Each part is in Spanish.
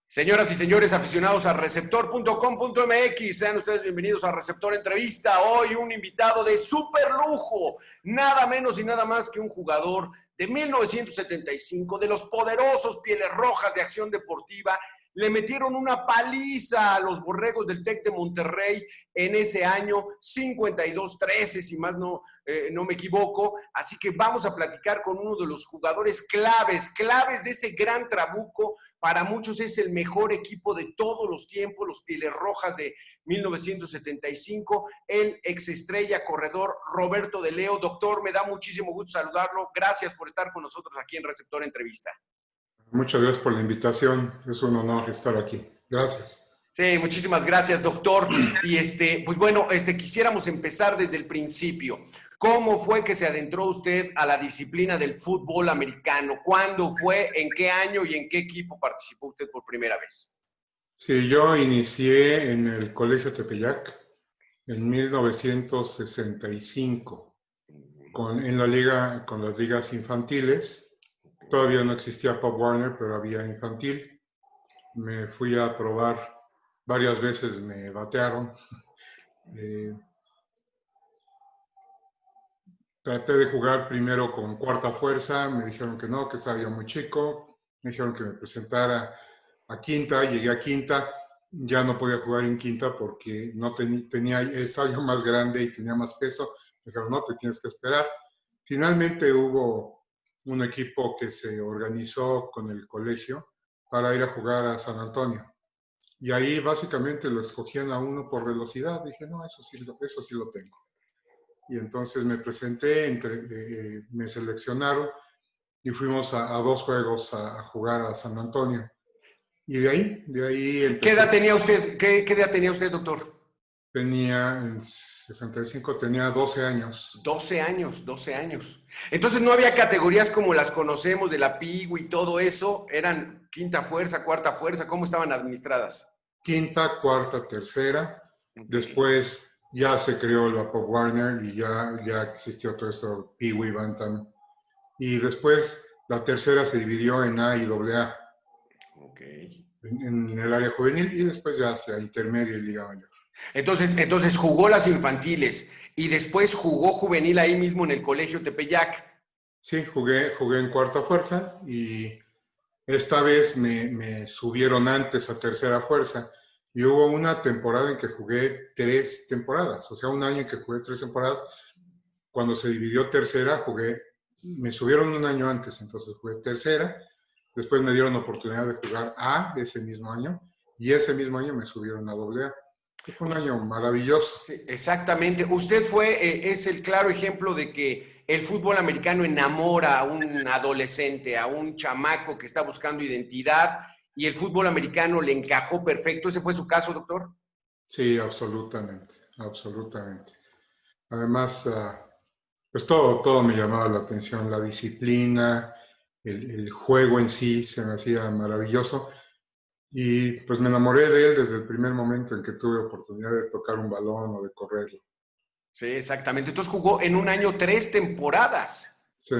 Señoras y señores aficionados a receptor.com.mx, sean ustedes bienvenidos a Receptor Entrevista. Hoy un invitado de súper lujo, nada menos y nada más que un jugador de 1975, de los poderosos Pieles Rojas de Acción Deportiva. Le metieron una paliza a los Borregos del TEC de Monterrey en ese año, 52-13, si más no me equivoco. Así que vamos a platicar con uno de los jugadores claves de ese gran trabuco. Para muchos es el mejor equipo de todos los tiempos, los Pieles Rojas de 1975, el exestrella corredor Roberto de Leo. Doctor, me da muchísimo gusto saludarlo. Gracias por estar con nosotros aquí en Receptor Entrevista. Muchas gracias por la invitación. Es un honor estar aquí. Gracias. Sí, muchísimas gracias, doctor. Y pues bueno, quisiéramos empezar desde el principio. ¿Cómo fue que se adentró usted a la disciplina del fútbol americano? ¿Cuándo fue? ¿En qué año y en qué equipo participó usted por primera vez? Sí, yo inicié en el Colegio Tepeyac en 1965 en la liga, con las ligas infantiles. Todavía no existía Pop Warner, pero había infantil. Me fui a probar varias veces, me batearon. Traté de jugar primero con cuarta fuerza, me dijeron que no, que estaba yo muy chico, me dijeron que me presentara a quinta, llegué a quinta, ya no podía jugar en quinta porque no estaba yo más grande y tenía más peso, me dijeron no, te tienes que esperar. Finalmente hubo un equipo que se organizó con el colegio para ir a jugar a San Antonio. Y ahí básicamente lo escogían a uno por velocidad, dije no, eso sí lo tengo. Y entonces me presenté, me seleccionaron y fuimos a dos juegos a jugar a San Antonio. Y de ahí ¿Qué empecé. edad tenía usted? ¿Qué edad tenía usted, doctor? En 65 tenía 12 años. 12 años, 12 años. Entonces no había categorías como las conocemos de la PIGU y todo eso. Eran quinta fuerza, cuarta fuerza. ¿Cómo estaban administradas? Quinta, cuarta, tercera. Okay. Después ya se creó la Pop Warner y ya existió todo esto, Pee-wee Bantam. Y después la tercera se dividió en A y AA. Okay. En el área juvenil y después ya hacia intermedio y liga mayor. Entonces jugó las infantiles y después jugó juvenil ahí mismo en el Colegio Tepeyac. Sí, jugué en cuarta fuerza y esta vez me subieron antes a tercera fuerza y hubo una temporada en que jugué 3 temporadas, o sea, un año en que jugué 3 temporadas. Cuando se dividió tercera, me subieron un año antes, entonces jugué tercera, después me dieron la oportunidad de jugar A ese mismo año y ese mismo año me subieron a AA. Fue un año maravilloso. Sí, exactamente. Usted es el claro ejemplo de que el fútbol americano enamora a un adolescente, a un chamaco que está buscando identidad y el fútbol americano le encajó perfecto. ¿Ese fue su caso, doctor? Sí, absolutamente, absolutamente. Además, pues todo me llamaba la atención, la disciplina, el juego en sí se me hacía maravilloso y pues me enamoré de él desde el primer momento en que tuve oportunidad de tocar un balón o de correrlo. Sí, exactamente. Entonces jugó en un año 3 temporadas. Sí,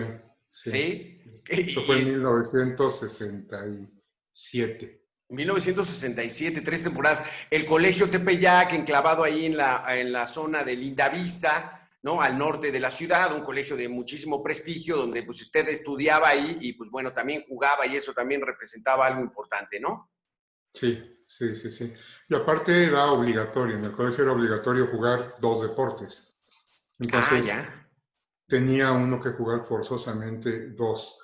sí. ¿Sí? Eso fue en Y 1967. 1967, 3 temporadas. El Colegio Tepeyac, enclavado ahí en la zona de Lindavista, ¿no? Al norte de la ciudad, un colegio de muchísimo prestigio, donde pues usted estudiaba ahí y pues bueno, también jugaba y eso también representaba algo importante, ¿no? Sí, sí, sí, sí. Y aparte era obligatorio, en el colegio era obligatorio jugar 2 deportes. Ah, Entonces ya. tenía uno que jugar forzosamente 2.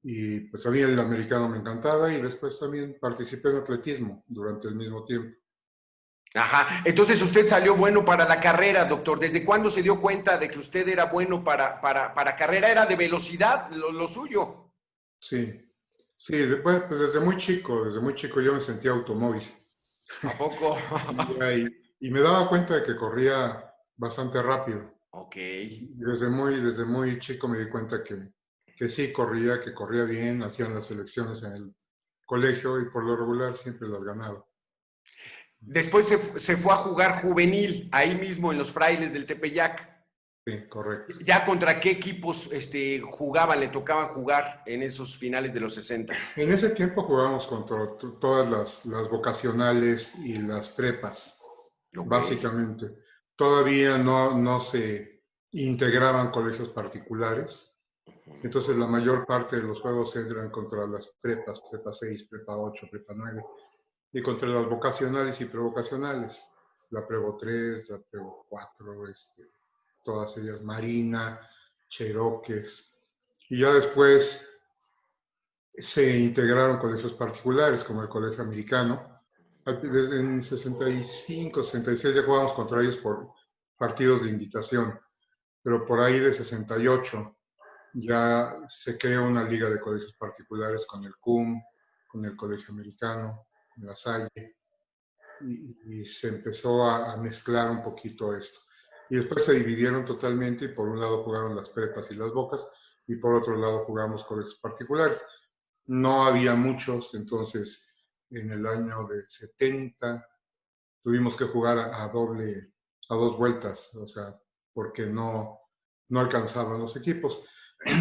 Y pues a mí el americano me encantaba y después también participé en atletismo durante el mismo tiempo. Ajá. Entonces usted salió bueno para la carrera, doctor. ¿Desde cuándo se dio cuenta de que usted era bueno para carrera? ¿Era de velocidad lo suyo? Sí, sí, bueno, pues desde muy chico yo me sentía automóvil. ¿A poco? Y me daba cuenta de que corría bastante rápido. Ok. Desde muy chico me di cuenta que sí corría, que corría bien, hacían las selecciones en el colegio y por lo regular siempre las ganaba. Después Entonces, se fue a jugar juvenil, ahí mismo en los Frailes del Tepeyac. Sí, correcto. ¿Ya contra qué equipos jugaban, le tocaban jugar en esos finales de los 60? En ese tiempo jugábamos contra todas las vocacionales y las prepas, Ok. básicamente. Todavía no se integraban colegios particulares, entonces la mayor parte de los juegos eran contra las prepas, prepa 6, prepa 8, prepa 9, y contra las vocacionales y prevocacionales, la prevo 3, la prevo 4, todas ellas, Marina, Cheroques, y ya después se integraron colegios particulares como el Colegio Americano. Desde en 65, 66 ya jugábamos contra ellos por partidos de invitación, pero por ahí de 68 ya se creó una liga de colegios particulares con el CUM, con el Colegio Americano, con la Salle, y se empezó a mezclar un poquito esto. Y después se dividieron totalmente y por un lado jugaron las prepas y las bocas y por otro lado jugamos colegios particulares. No había muchos, entonces en el año de 70 tuvimos que jugar a dos vueltas, o sea, porque no alcanzaban los equipos.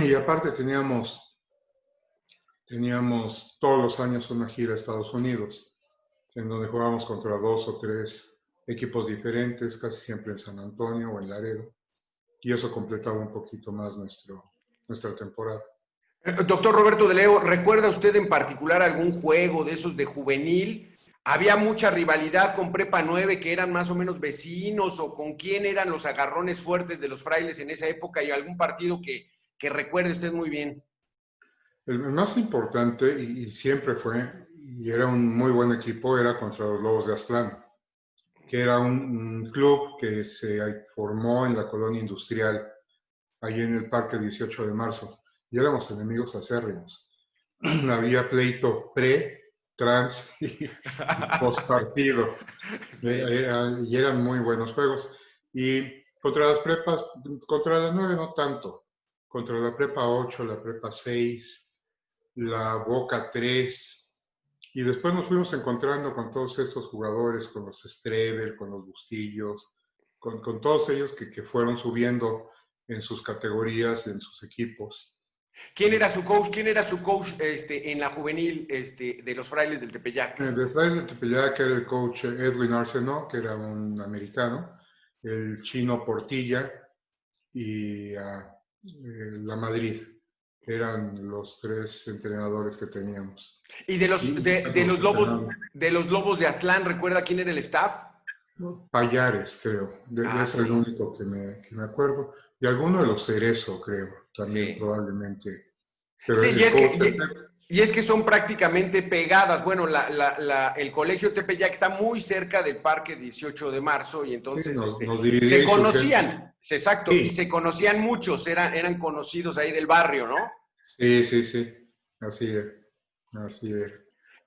Y aparte teníamos todos los años una gira a Estados Unidos, en donde jugábamos contra 2 o 3 equipos diferentes, casi siempre en San Antonio o en Laredo, y eso completaba un poquito más nuestra temporada. Doctor Roberto de Leo, ¿recuerda usted en particular algún juego de esos de juvenil? ¿Había mucha rivalidad con Prepa 9 que eran más o menos vecinos o con quién eran los agarrones fuertes de los frailes en esa época y algún partido que recuerde usted muy bien? El más importante, y siempre fue, y era un muy buen equipo, era contra los Lobos de Aztlán, que era un club que se formó en la colonia industrial, ahí en el Parque 18 de Marzo, y éramos enemigos acérrimos. Había pleito pre, trans y post partido, Sí. y eran muy buenos juegos. Y contra las prepas, contra la 9 no tanto, contra la prepa 8, la prepa 6, la Boca 3, y después nos fuimos encontrando con todos estos jugadores, con los Strebel, con los Bustillos, con todos ellos que fueron subiendo en sus categorías, en sus equipos. ¿Quién era su coach? ¿Quién era su coach en la juvenil de los frailes del Tepeyac? De Frailes de Tepeyac era el coach Edwin Arsenault, que era un americano, el chino Portilla y la Madrid. Eran los 3 entrenadores que teníamos. Y de los, Y de nos los lobos, entrenaban. de los lobos de Aztlán, ¿recuerda quién era el staff? Payares, creo. Ah, Es el sí, único que me acuerdo. Y alguno de los Cerezo, creo, también sí. probablemente. Pero Sí, el coach, y es que son prácticamente pegadas. Bueno, el colegio Tepeyac está muy cerca del Parque 18 de Marzo y sí, entonces nos dividía se Insurgentes. conocían, exacto, y Sí, se conocían muchos, eran conocidos ahí del barrio, ¿no? sí, sí, sí. Así es, así es.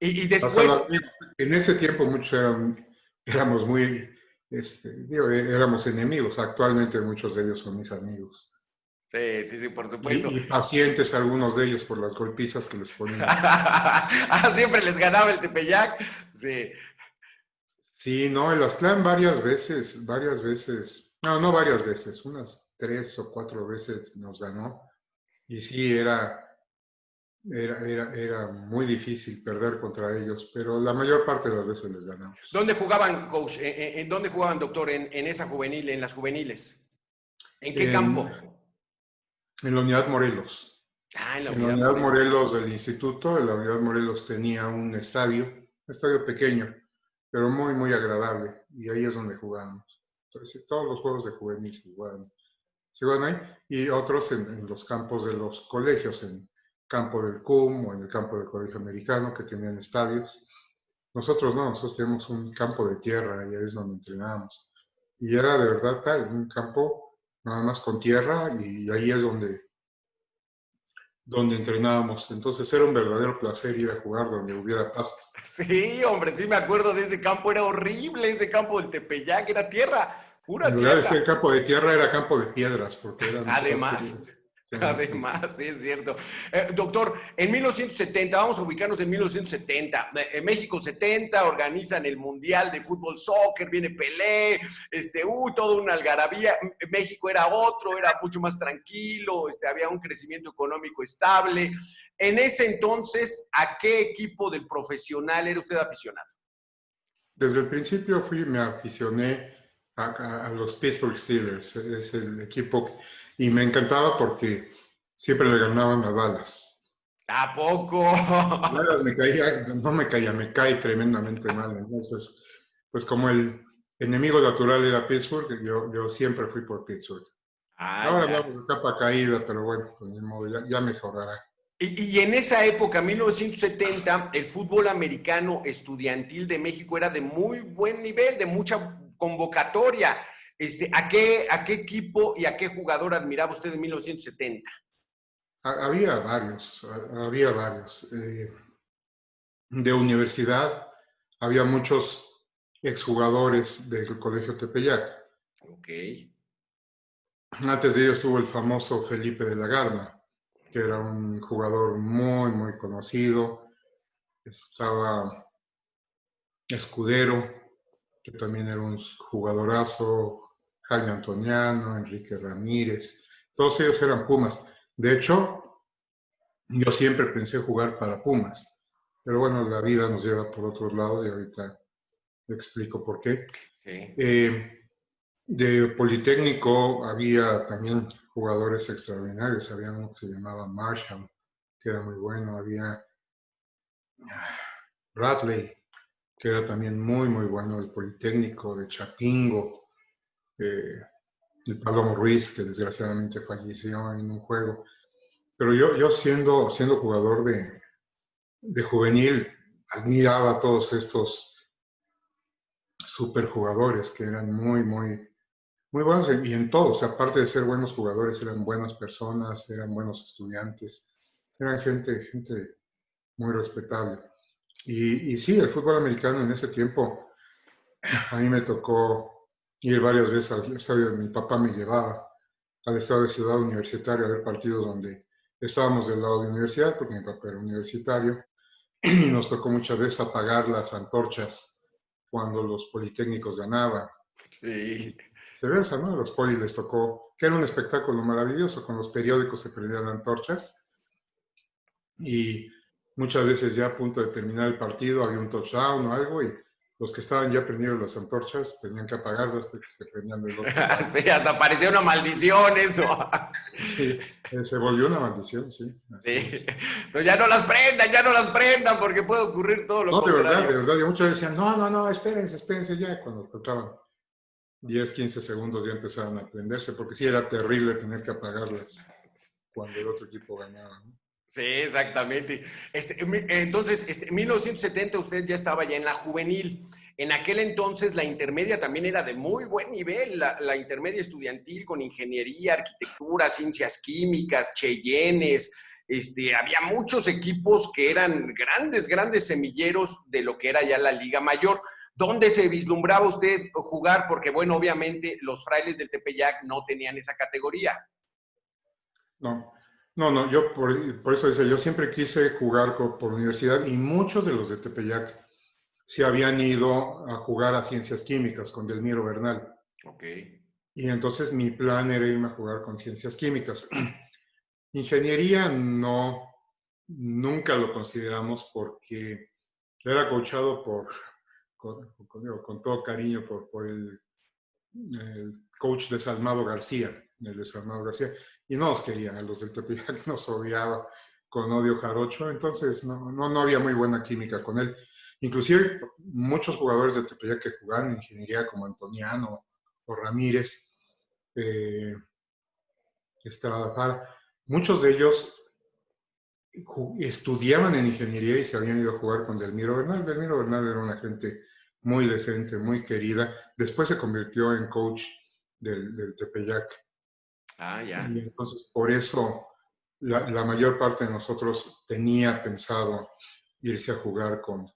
Y Hasta después, en ese tiempo muchos éramos muy, digo, éramos enemigos. Actualmente muchos de ellos son mis amigos. sí, sí, sí, por supuesto. Y pacientes algunos de ellos por las golpizas que les poníamos. Ah, siempre les ganaba el Tepeyac. Sí. Sí, no, el Aztlán varias veces, no varias veces, unas 3 o 4 veces nos ganó. Y sí, era muy difícil perder contra ellos, pero la mayor parte de las veces les ganamos. ¿Dónde jugaban, coach? ¿En dónde jugaban, doctor? En esa juvenil, en las juveniles. ¿En qué En, campo? en la unidad Morelos. Ah, en la En la unidad unidad Morelos. Morelos del instituto, la unidad Morelos tenía un estadio pequeño, pero muy, muy agradable. Y ahí es donde jugábamos. Entonces, sí, todos los juegos de juvenil se juegan ahí. Y otros en los campos de los colegios, en campo del CUM o en el campo del Colegio Americano, que tenían estadios. Nosotros no, nosotros tenemos un campo de tierra y ahí es donde entrenábamos. Y era de verdad tal, un campo nada más con tierra y ahí es donde entrenábamos. Entonces era un verdadero placer ir a jugar donde hubiera pasto. Sí, hombre, sí me acuerdo de ese campo. Era horrible ese campo del Tepeyac. Era tierra, En pura lugar de ser tierra. campo de tierra, era campo de piedras, porque eran puras Además, piedras. Además, sí es cierto. Doctor, en 1970, vamos a ubicarnos en 1970. En México 70 organizan el Mundial de Fútbol Soccer, viene Pelé, toda una algarabía. México era otro, era mucho más tranquilo, había un crecimiento económico estable. En ese entonces, ¿a qué equipo del profesional era usted aficionado? Desde el principio me aficioné a los Pittsburgh Steelers, es el equipo, y me encantaba porque siempre le ganaban a Dallas. ¿A poco? Dallas me cae tremendamente mal. Entonces, pues como el enemigo natural era Pittsburgh, yo siempre fui por Pittsburgh. Ah, Ahora ya. andamos de capa caída, pero bueno, pues ni modo, ya mejorará. Y en esa época, 1970, el fútbol americano estudiantil de México era de muy buen nivel, de mucha convocatoria. ¿A qué equipo y a qué jugador admiraba usted en 1970? Había varios, había varios. De universidad, había muchos exjugadores del Colegio Tepeyac. Ok. Antes de ellos estuvo el famoso Felipe de la Garma, que era un jugador muy, muy conocido. Estaba Escudero, que también era un jugadorazo, Jaime Antoniano, Enrique Ramírez, todos ellos eran Pumas. De hecho, yo siempre pensé jugar para Pumas, pero bueno, la vida nos lleva por otro lado y ahorita le explico por qué. Sí. De Politécnico había también jugadores extraordinarios, había uno que se llamaba Marshall, que era muy bueno, había Bradley, que era también muy, muy bueno, del Politécnico, de Chapingo, el Palomo Ruiz, que desgraciadamente falleció en un juego. Pero yo siendo jugador de juvenil, admiraba a todos estos superjugadores que eran muy, muy, muy buenos y en todos. Aparte de ser buenos jugadores, eran buenas personas, eran buenos estudiantes, eran gente muy respetable. Y sí, el fútbol americano en ese tiempo, a mí me tocó ir varias veces al estadio, mi papá me llevaba al estadio de Ciudad Universitaria a ver partidos donde estábamos del lado de universidad, porque mi papá era universitario, y nos tocó muchas veces apagar las antorchas cuando los politécnicos ganaban. Sí. Y viceversa, ¿no? A los polis les tocó, que era un espectáculo maravilloso, con los periódicos se prendían antorchas y muchas veces ya a punto de terminar el partido había un touchdown o algo y los que estaban ya prendidos las antorchas tenían que apagarlas porque se prendían del otro lado. Sí, hasta parecía una maldición eso. Sí, se volvió una maldición, sí, así Sí. es. No, ya no las prendan, porque puede ocurrir todo lo No, de contrario. verdad, y muchos decían, no, espérense ya, cuando faltaban 10, 15 segundos ya empezaban a prenderse, porque sí era terrible tener que apagarlas cuando el otro equipo ganaba, ¿no? Sí, exactamente. Entonces, en 1970 usted ya estaba ya en la juvenil. En aquel entonces la intermedia también era de muy buen nivel, la intermedia estudiantil con ingeniería, arquitectura, ciencias químicas, Cheyennes. Había muchos equipos que eran grandes, grandes semilleros de lo que era ya la Liga Mayor. ¿Dónde se vislumbraba usted jugar? Porque, bueno, obviamente los Frailes del Tepeyac no tenían esa categoría. No, no, yo por eso decía, yo siempre quise jugar por universidad y muchos de los de Tepeyac se habían ido a jugar a ciencias químicas con Delmiro Bernal. Ok. Y entonces mi plan era irme a jugar con ciencias químicas. Ingeniería no, nunca lo consideramos porque era coachado con todo cariño por el coach Desalmado García, el Desalmado García, y no nos querían, a los del Tepeyac nos odiaba con odio jarocho, entonces no había muy buena química con él. Inclusive muchos jugadores de Tepeyac que jugaban en ingeniería como Antoniano o Ramírez, eh, Estrada Fara, muchos de ellos estudiaban en ingeniería y se habían ido a jugar con Delmiro Bernal. Delmiro Bernal era una gente muy decente, muy querida. Después se convirtió en coach del Tepeyac. Ah, ya. Y entonces por eso la mayor parte de nosotros tenía pensado irse a jugar con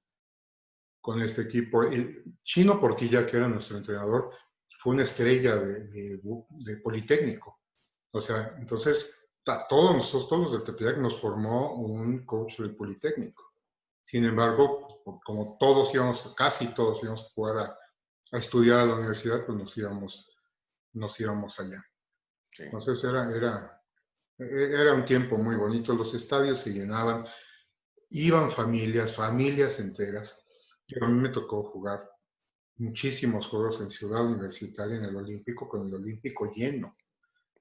este equipo. El Chino Portilla, que era nuestro entrenador, fue una estrella de Politécnico. O sea, entonces todos los del Tepeyac nos formó un coach del Politécnico. Sin embargo, pues, como casi todos íbamos a jugar a estudiar a la universidad, pues nos íbamos allá. Sí. Entonces era un tiempo muy bonito, los estadios se llenaban, iban familias enteras. Y a mí me tocó jugar muchísimos juegos en Ciudad Universitaria, en el Olímpico, con el Olímpico lleno,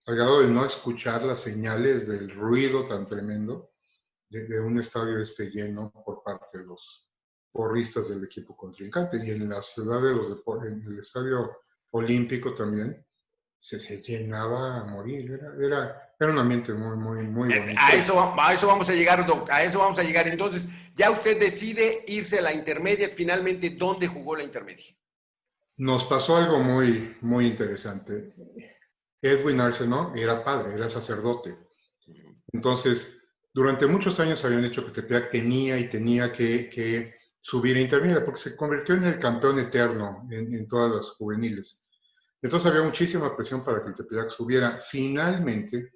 al grado de no escuchar las señales del ruido tan tremendo de un estadio lleno por parte de los porristas del equipo contrincante. Y en la ciudad de los deportes, en el estadio olímpico también, se llenaba a morir. Era un ambiente muy bonito. A eso vamos a llegar, Doc, a eso vamos a llegar. Entonces, ya usted decide irse a la intermedia. Finalmente, ¿dónde jugó la intermedia? Nos pasó algo muy interesante. Edwin Arsenault era padre, era sacerdote. Entonces, durante muchos años habían dicho que Tepeyac tenía que subir a intermedia porque se convirtió en el campeón eterno en todas las juveniles. Entonces había muchísima presión para que el Tepeyac subiera. Finalmente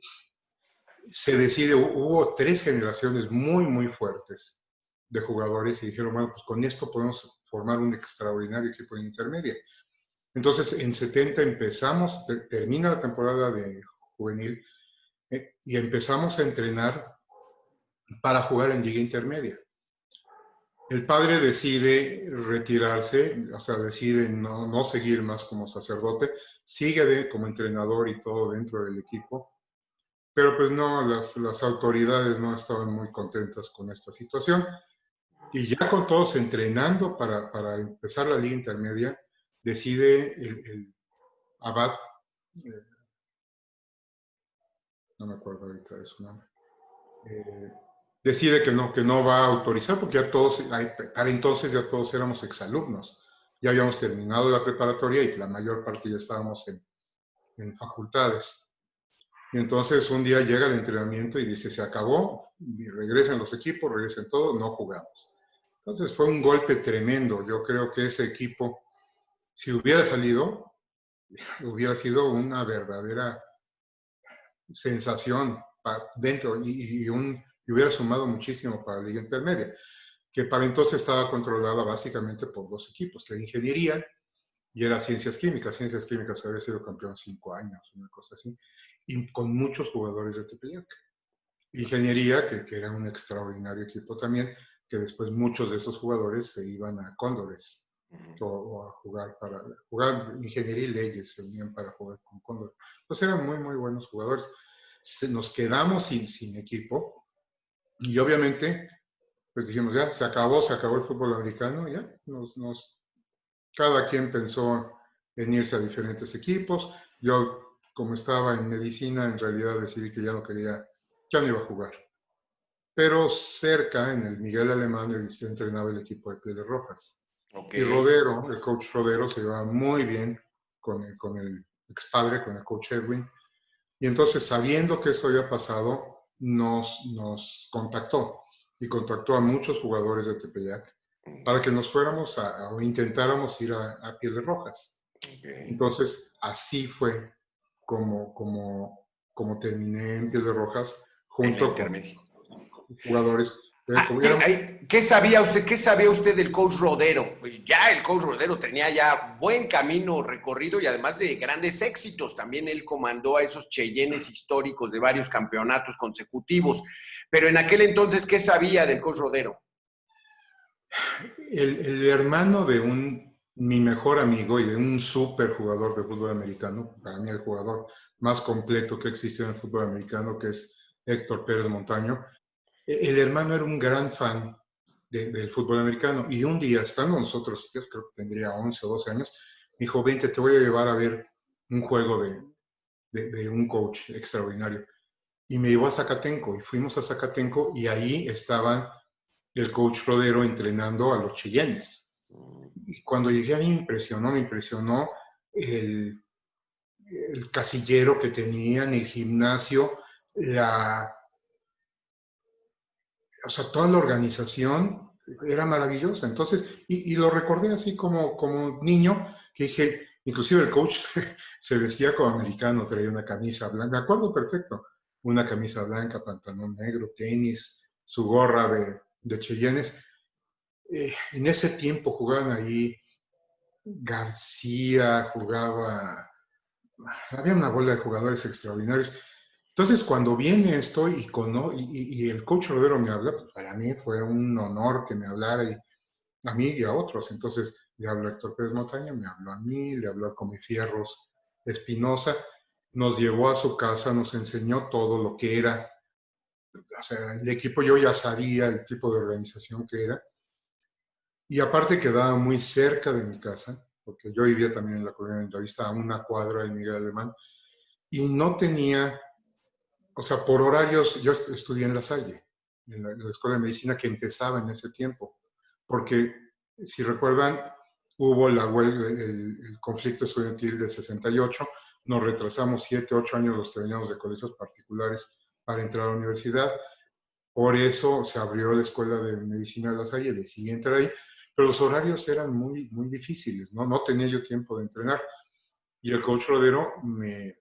se decide, hubo 3 generaciones muy fuertes de jugadores y dijeron, bueno, pues con esto podemos formar un extraordinario equipo de intermedia. Entonces en 70 termina la temporada de juvenil y empezamos a entrenar para jugar en liga intermedia. El padre decide retirarse, o sea, decide no seguir más como sacerdote, sigue como entrenador y todo dentro del equipo, pero pues no, las autoridades no estaban muy contentas con esta situación y ya con todos entrenando para empezar la liga intermedia, decide el abad, no me acuerdo ahorita de su nombre, decide que no va a autorizar porque ya todos, para entonces ya todos éramos exalumnos. Ya habíamos terminado la preparatoria y la mayor parte ya estábamos en facultades. Y entonces un día llega el entrenamiento y dice, se acabó, y regresan los equipos, regresan todos, no jugamos. Entonces fue un golpe tremendo. Yo creo que ese equipo, si hubiera salido, hubiera sido una verdadera sensación dentro y hubiera sumado muchísimo para la liga intermedia, que para entonces estaba controlada básicamente por 2 equipos, que era ingeniería y era ciencias químicas. Ciencias químicas había sido campeón 5 años, una cosa así, y con muchos jugadores de Tepeyac. Ingeniería, que era un extraordinario equipo también, que después muchos de esos jugadores se iban a Cóndores o a jugar ingeniería y leyes, se unían para jugar con Cóndor. Entonces eran muy buenos jugadores. Nos quedamos sin equipo y obviamente pues dijimos ya, se acabó el fútbol americano, ya, cada quien pensó en irse a diferentes equipos. Yo, como estaba en medicina, en realidad decidí que ya no iba a jugar. Pero cerca, en el Miguel Alemán, entrenaba el equipo de Pieles Rojas. Okay. Y Rodero, el coach Rodero, se llevaba muy bien con el expadre, con el coach Edwin. Y entonces, sabiendo que esto había pasado, nos contactó y contactó a muchos jugadores de Tepeyac para que nos fuéramos o intentáramos ir a Pieles Rojas. Okay. Entonces, así fue como terminé en Pieles Rojas junto con jugadores. ¿Qué sabía usted del coach Rodero? Ya el coach Rodero tenía ya buen camino recorrido y además de grandes éxitos. También él comandó a esos Cheyennes históricos de varios campeonatos consecutivos. Pero en aquel entonces, ¿qué sabía del coach Rodero? El hermano de mi mejor amigo y de un súper jugador de fútbol americano, para mí el jugador más completo que existió en el fútbol americano, que es Héctor Pérez Montaño. El hermano era un gran fan del fútbol americano y un día, estando nosotros, yo creo que tendría 11 o 12 años, me dijo, vente, te voy a llevar a ver un juego de un coach extraordinario. Y me llevó a Zacatenco y fuimos a Zacatenco y ahí estaban el coach Rodero entrenando a los Cheyennes. Y cuando llegué ahí me impresionó el casillero que tenían, el gimnasio, o sea, toda la organización era maravillosa. Entonces, y lo recordé así como niño, que dije, inclusive el coach se vestía como americano, traía una camisa blanca, me acuerdo perfecto. una camisa blanca, pantalón negro, tenis, su gorra de Cheyennes. En ese tiempo jugaban ahí García, había una bola de jugadores extraordinarios. Entonces, cuando viene esto y el coach Rodero me habla, pues para mí fue un honor que me hablara, a mí y a otros. Entonces, le habló a Héctor Pérez Montaño, me habló a mí, le habló a Comifierros Espinosa, nos llevó a su casa, nos enseñó todo lo que era. O sea, el equipo, yo ya sabía el tipo de organización que era. Y aparte quedaba muy cerca de mi casa, porque yo vivía también en la colonia Lindavista, a una cuadra de Miguel Alemán, y no tenía, o sea, por horarios, yo estudié en La Salle, en la Escuela de Medicina que empezaba en ese tiempo, porque si recuerdan, hubo la huelga, el conflicto estudiantil del 68, nos retrasamos 7, 8 años los que veníamos de colegios particulares para entrar a la universidad, por eso se abrió la Escuela de Medicina de La Salle, decidí entrar ahí, pero los horarios eran muy, muy difíciles, ¿no? No tenía yo tiempo de entrenar. Y el coach Rodero me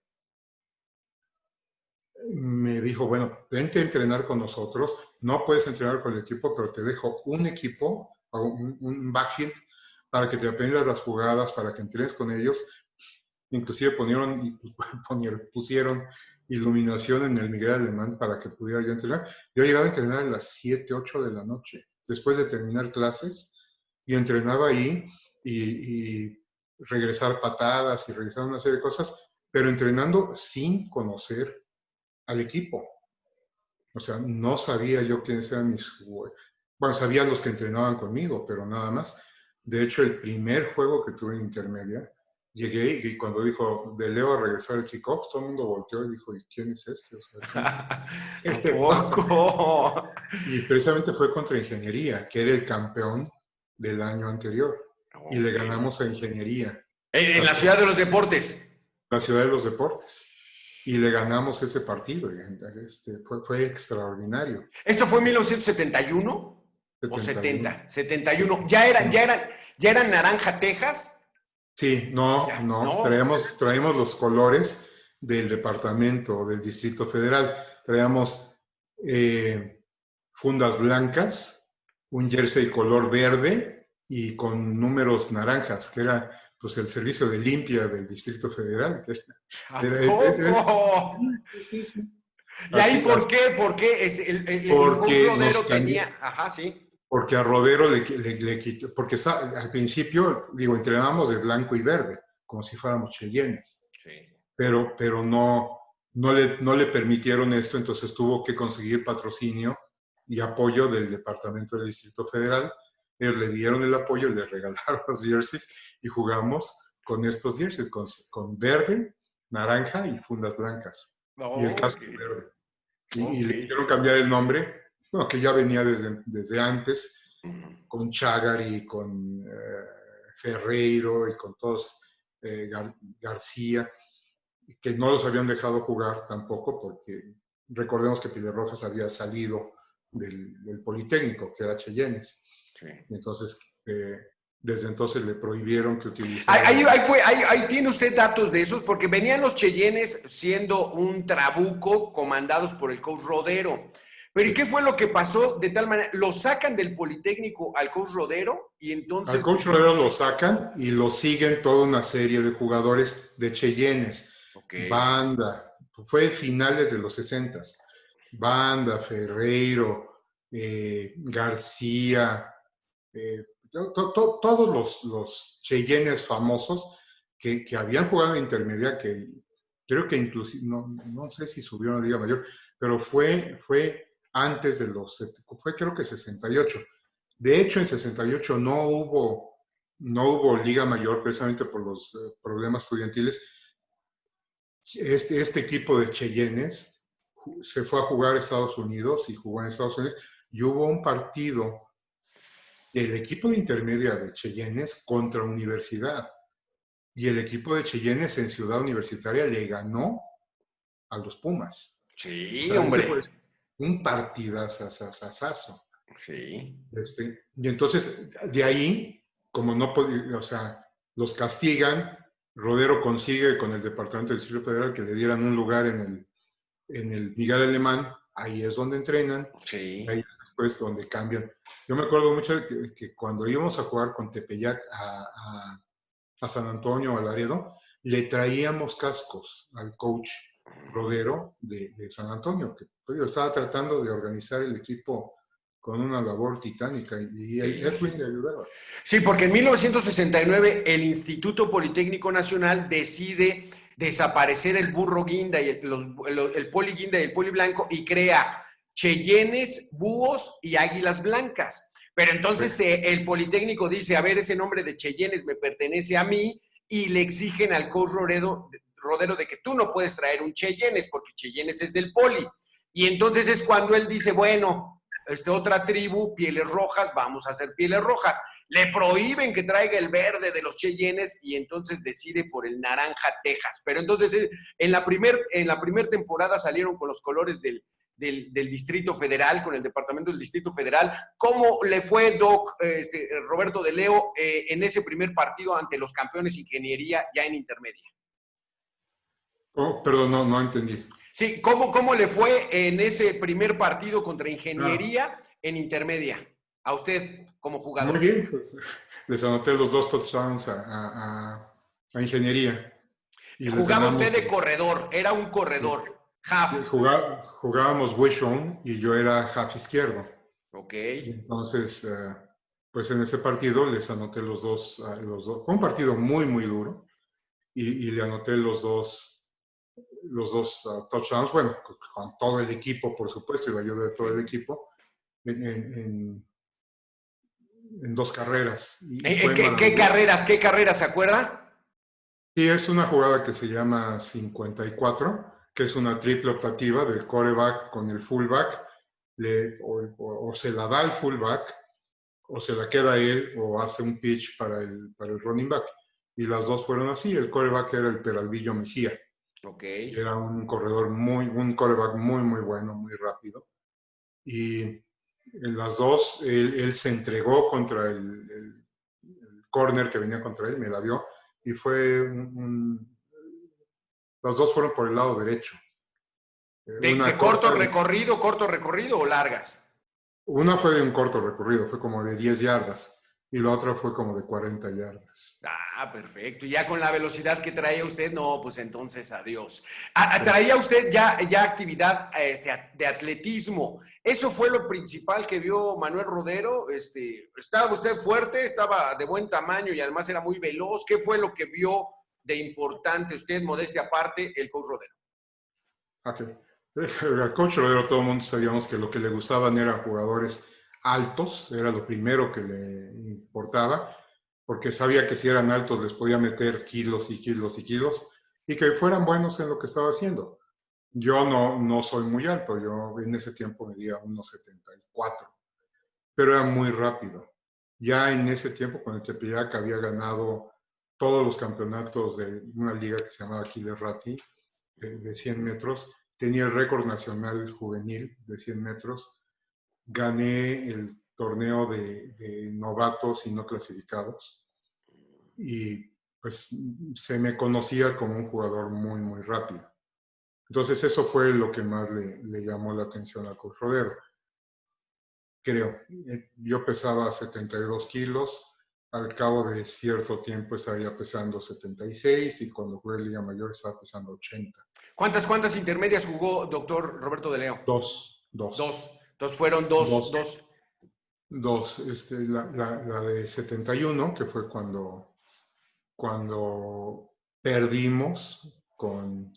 dijo, bueno, vente a entrenar con nosotros, no puedes entrenar con el equipo, pero te dejo un equipo, un backfield, para que te aprendas las jugadas, para que entrenes con ellos. Inclusive pusieron iluminación en el Miguel Alemán para que pudiera yo entrenar. Yo llegaba a entrenar a las 7, 8 de la noche, después de terminar clases, y entrenaba ahí y regresar patadas y regresar una serie de cosas, pero entrenando sin conocer al equipo. O sea, no sabía yo quiénes eran bueno, sabía los que entrenaban conmigo, pero nada más. De hecho, el primer juego que tuve en intermedia, llegué y cuando dijo de Leo a regresar el kickoff, todo el mundo volteó y dijo, ¿y quién es este? O sea, ¿qué ¿A le pasa? poco? Y precisamente fue contra Ingeniería, que era el campeón del año anterior. Y le Ok. ganamos a Ingeniería, En la ciudad de los deportes. la ciudad de los deportes. Y le ganamos ese partido. Fue extraordinario. ¿Esto fue en 1971 o 71. 70? 71. ¿Ya eran Naranja, Texas? Sí, no, Ya, no. no. Traemos los colores del departamento, del Distrito Federal. Traíamos fundas blancas, un jersey color verde y con números naranjas, que era pues el servicio de limpia del Distrito Federal. ¿A poco? Sí, sí, sí. ¿Y ahí Así, por qué? ¿Por qué el coach porque nos Rodero cambió, tenía? Ajá, sí. porque a Rodero le quitó, porque al principio, digo, entrenábamos de blanco y verde, como si fuéramos Cheyennes, Sí. pero no le permitieron esto, entonces tuvo que conseguir patrocinio y apoyo del Departamento del Distrito Federal. Ellos le dieron el apoyo, le regalaron los jerseys y jugamos con estos jerseys, con verde, naranja y fundas blancas. Y el Ok, casco verde. Y ok. le hicieron cambiar el nombre, bueno, que ya venía desde antes, Ujú. con Chagari, con Ferreiro y con todos, García, que no los habían dejado jugar tampoco, porque recordemos que Pilar Rojas había salido del Politécnico, que era Cheyennes. Sí. Entonces, desde entonces le prohibieron que Ahí, utilizara. ahí fue, ahí tiene usted datos de esos, porque venían los Cheyennes siendo un trabuco comandados por el coach Rodero. Pero ¿y qué fue lo que pasó de tal manera? Lo sacan del Politécnico al coach Rodero y Al entonces, coach pues, Rodero lo sacan y lo siguen toda una serie de jugadores de Cheyennes. ok. Banda, fue finales de los 60. Banda, Ferreiro, García, todos los Cheyennes famosos que habían jugado en intermedia, que creo que inclusive, no sé si subieron a Liga Mayor, pero fue antes de fue creo que 68. De hecho, en 68 no hubo Liga Mayor precisamente por los problemas estudiantiles. Este equipo de Cheyennes se fue a jugar a Estados Unidos y jugó en Estados Unidos y hubo un partido del equipo de intermedia de Cheyennes contra Universidad y el equipo de Cheyennes en Ciudad Universitaria le ganó a los Pumas. O Sí, sea, ese fue hombre. un partidazazazazo. Sí. Y entonces, de ahí, como no podía, o sea, los castigan, Rodero consigue con el Departamento del Distrito Federal que le dieran un lugar en el Miguel Alemán, ahí es donde entrenan, Sí. ahí es después donde cambian. Yo me acuerdo mucho que cuando íbamos a jugar con Tepeyac a San Antonio, a Laredo, le traíamos cascos al coach Rodero de San Antonio, que pues, estaba tratando de organizar el equipo con una labor titánica y el Sí. Edwin le ayudaba. Sí, porque en 1969 el Instituto Politécnico Nacional decide desaparecer el burro guinda y el poli guinda y el poli blanco y crea cheyennes, búhos y águilas blancas. Pero entonces el Politécnico dice, a ver, ese nombre de cheyennes me pertenece a mí y le exigen al coach Rodero de que tú no puedes traer un cheyennes porque cheyennes es del poli. Y entonces es cuando él dice, bueno, otra tribu, pieles rojas, vamos a hacer pieles rojas. Le prohíben que traiga el verde de los Cheyennes y entonces decide por el naranja Texas. Pero entonces en la primer temporada salieron con los colores del Distrito Federal, con el departamento del Distrito Federal. ¿Cómo le fue, Doc, Roberto de Leo, en ese primer partido ante los campeones Ingeniería ya en intermedia? Oh, perdón, no entendí. Sí, ¿cómo le fue en ese primer partido contra Ah, Ingeniería en intermedia? A usted como muy jugador. bien, pues, les anoté los 2 touchdowns a Ingeniería y les Jugaba usted ganamos. de corredor, era un corredor, half. Jugábamos Wishon y yo era half izquierdo. Ok. Entonces, pues en ese partido les anoté los dos. Fue un partido muy, muy duro y le anoté los dos touchdowns, bueno, con todo el equipo, por supuesto, y la ayuda de todo el Sí. equipo, en, en, en 2 carreras. Y ¿Qué, fue qué, qué maravilloso. carreras, qué carreras, se acuerda? Sí, es una jugada que se llama 54, que es una triple optativa del quarterback con el fullback, o se la da al fullback, o se la queda él, o hace un pitch para el running back. Y las dos fueron así. El quarterback era el Peralvillo Mejía. Ok. Era un corredor un quarterback muy, muy bueno, muy rápido. Y en las dos, él se entregó contra el corner que venía contra él, me la dio, y fue las dos fueron por el lado derecho. ¿De Una corta, corto recorrido o largas? una fue de un corto recorrido, fue como de 10 yardas, y la otra fue como de 40 yardas. Ah, perfecto. Y ya con la velocidad que traía usted, no, pues entonces adiós. Sí. Traía usted ya actividad de atletismo. ¿Eso fue lo principal que vio Manuel Rodero? ¿Estaba usted fuerte? ¿Estaba de buen tamaño y además era muy veloz? ¿Qué fue lo que vio de importante usted, modestia aparte, el coach Rodero? Ok. Al coach Rodero todo el mundo sabíamos que lo que le gustaban eran jugadores altos, era lo primero que le importaba, porque sabía que si eran altos les podía meter kilos y kilos y kilos, y que fueran buenos en lo que estaba haciendo. Yo no soy muy alto, yo en ese tiempo medía 1,74, pero era muy rápido. Ya en ese tiempo, con el Tepeyac, había ganado todos los campeonatos de una liga que se llamaba Aquiles Ratti, de 100 metros. Tenía el récord nacional juvenil de 100 metros. Gané el torneo de novatos y no clasificados. Y pues se me conocía como un jugador muy, muy rápido. Entonces eso fue lo que más le llamó la atención a Coach Rodero, creo. Yo pesaba 72 kilos, al cabo de cierto tiempo estaría pesando 76 y cuando jugué Liga Mayor estaba pesando 80. ¿Cuántas intermedias jugó doctor Roberto de Leo? Dos. Dos. Entonces fueron Dos. dos. Dos. La de 71, que fue cuando perdimos con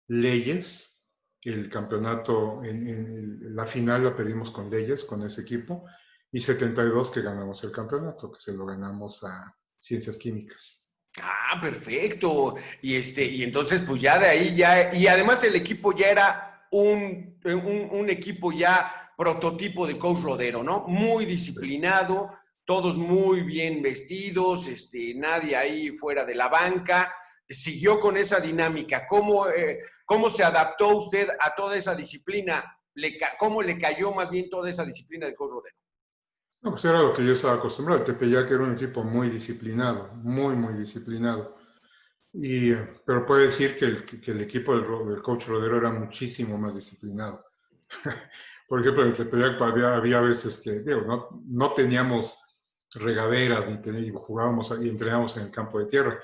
Leyes, el campeonato, la final la perdimos con Leyes, con ese equipo, y 72 que ganamos el campeonato, que se lo ganamos a Ciencias Químicas. Ah, perfecto. Y entonces, pues ya de ahí ya, y además el equipo ya era un equipo ya prototipo de coach Rodero, ¿no? Muy Sí. disciplinado, todos muy bien vestidos, nadie ahí fuera de la banca. Siguió con esa dinámica. ¿Cómo se adaptó usted a toda esa disciplina? ¿Cómo le cayó más bien toda esa disciplina de coach Rodero? No, pues era lo que yo estaba acostumbrado. El Tepeyac era un equipo muy disciplinado, muy, muy disciplinado. Pero puedo decir que el equipo del coach Rodero era muchísimo más disciplinado. Por ejemplo, en el Tepeyac había veces que digo, no teníamos regaderas y jugábamos y entrenábamos en el campo de tierra,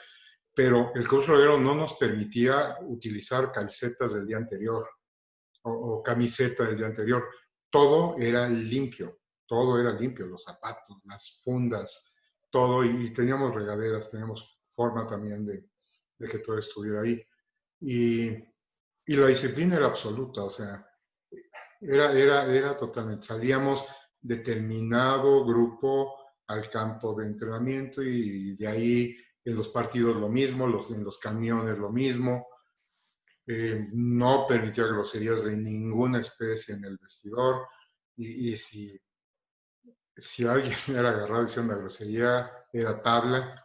pero el coach Rodero no nos permitía utilizar calcetas del día anterior o camiseta del día anterior. Todo era limpio, los zapatos, las fundas, todo, y teníamos regaderas, teníamos forma también de que todo estuviera ahí. Y la disciplina era absoluta, o sea, era totalmente, salíamos determinado grupo al campo de entrenamiento y de ahí en los partidos lo mismo, en los camiones lo mismo. No permitía groserías de ninguna especie en el vestidor y si alguien era agarrado diciendo una grosería, era tabla.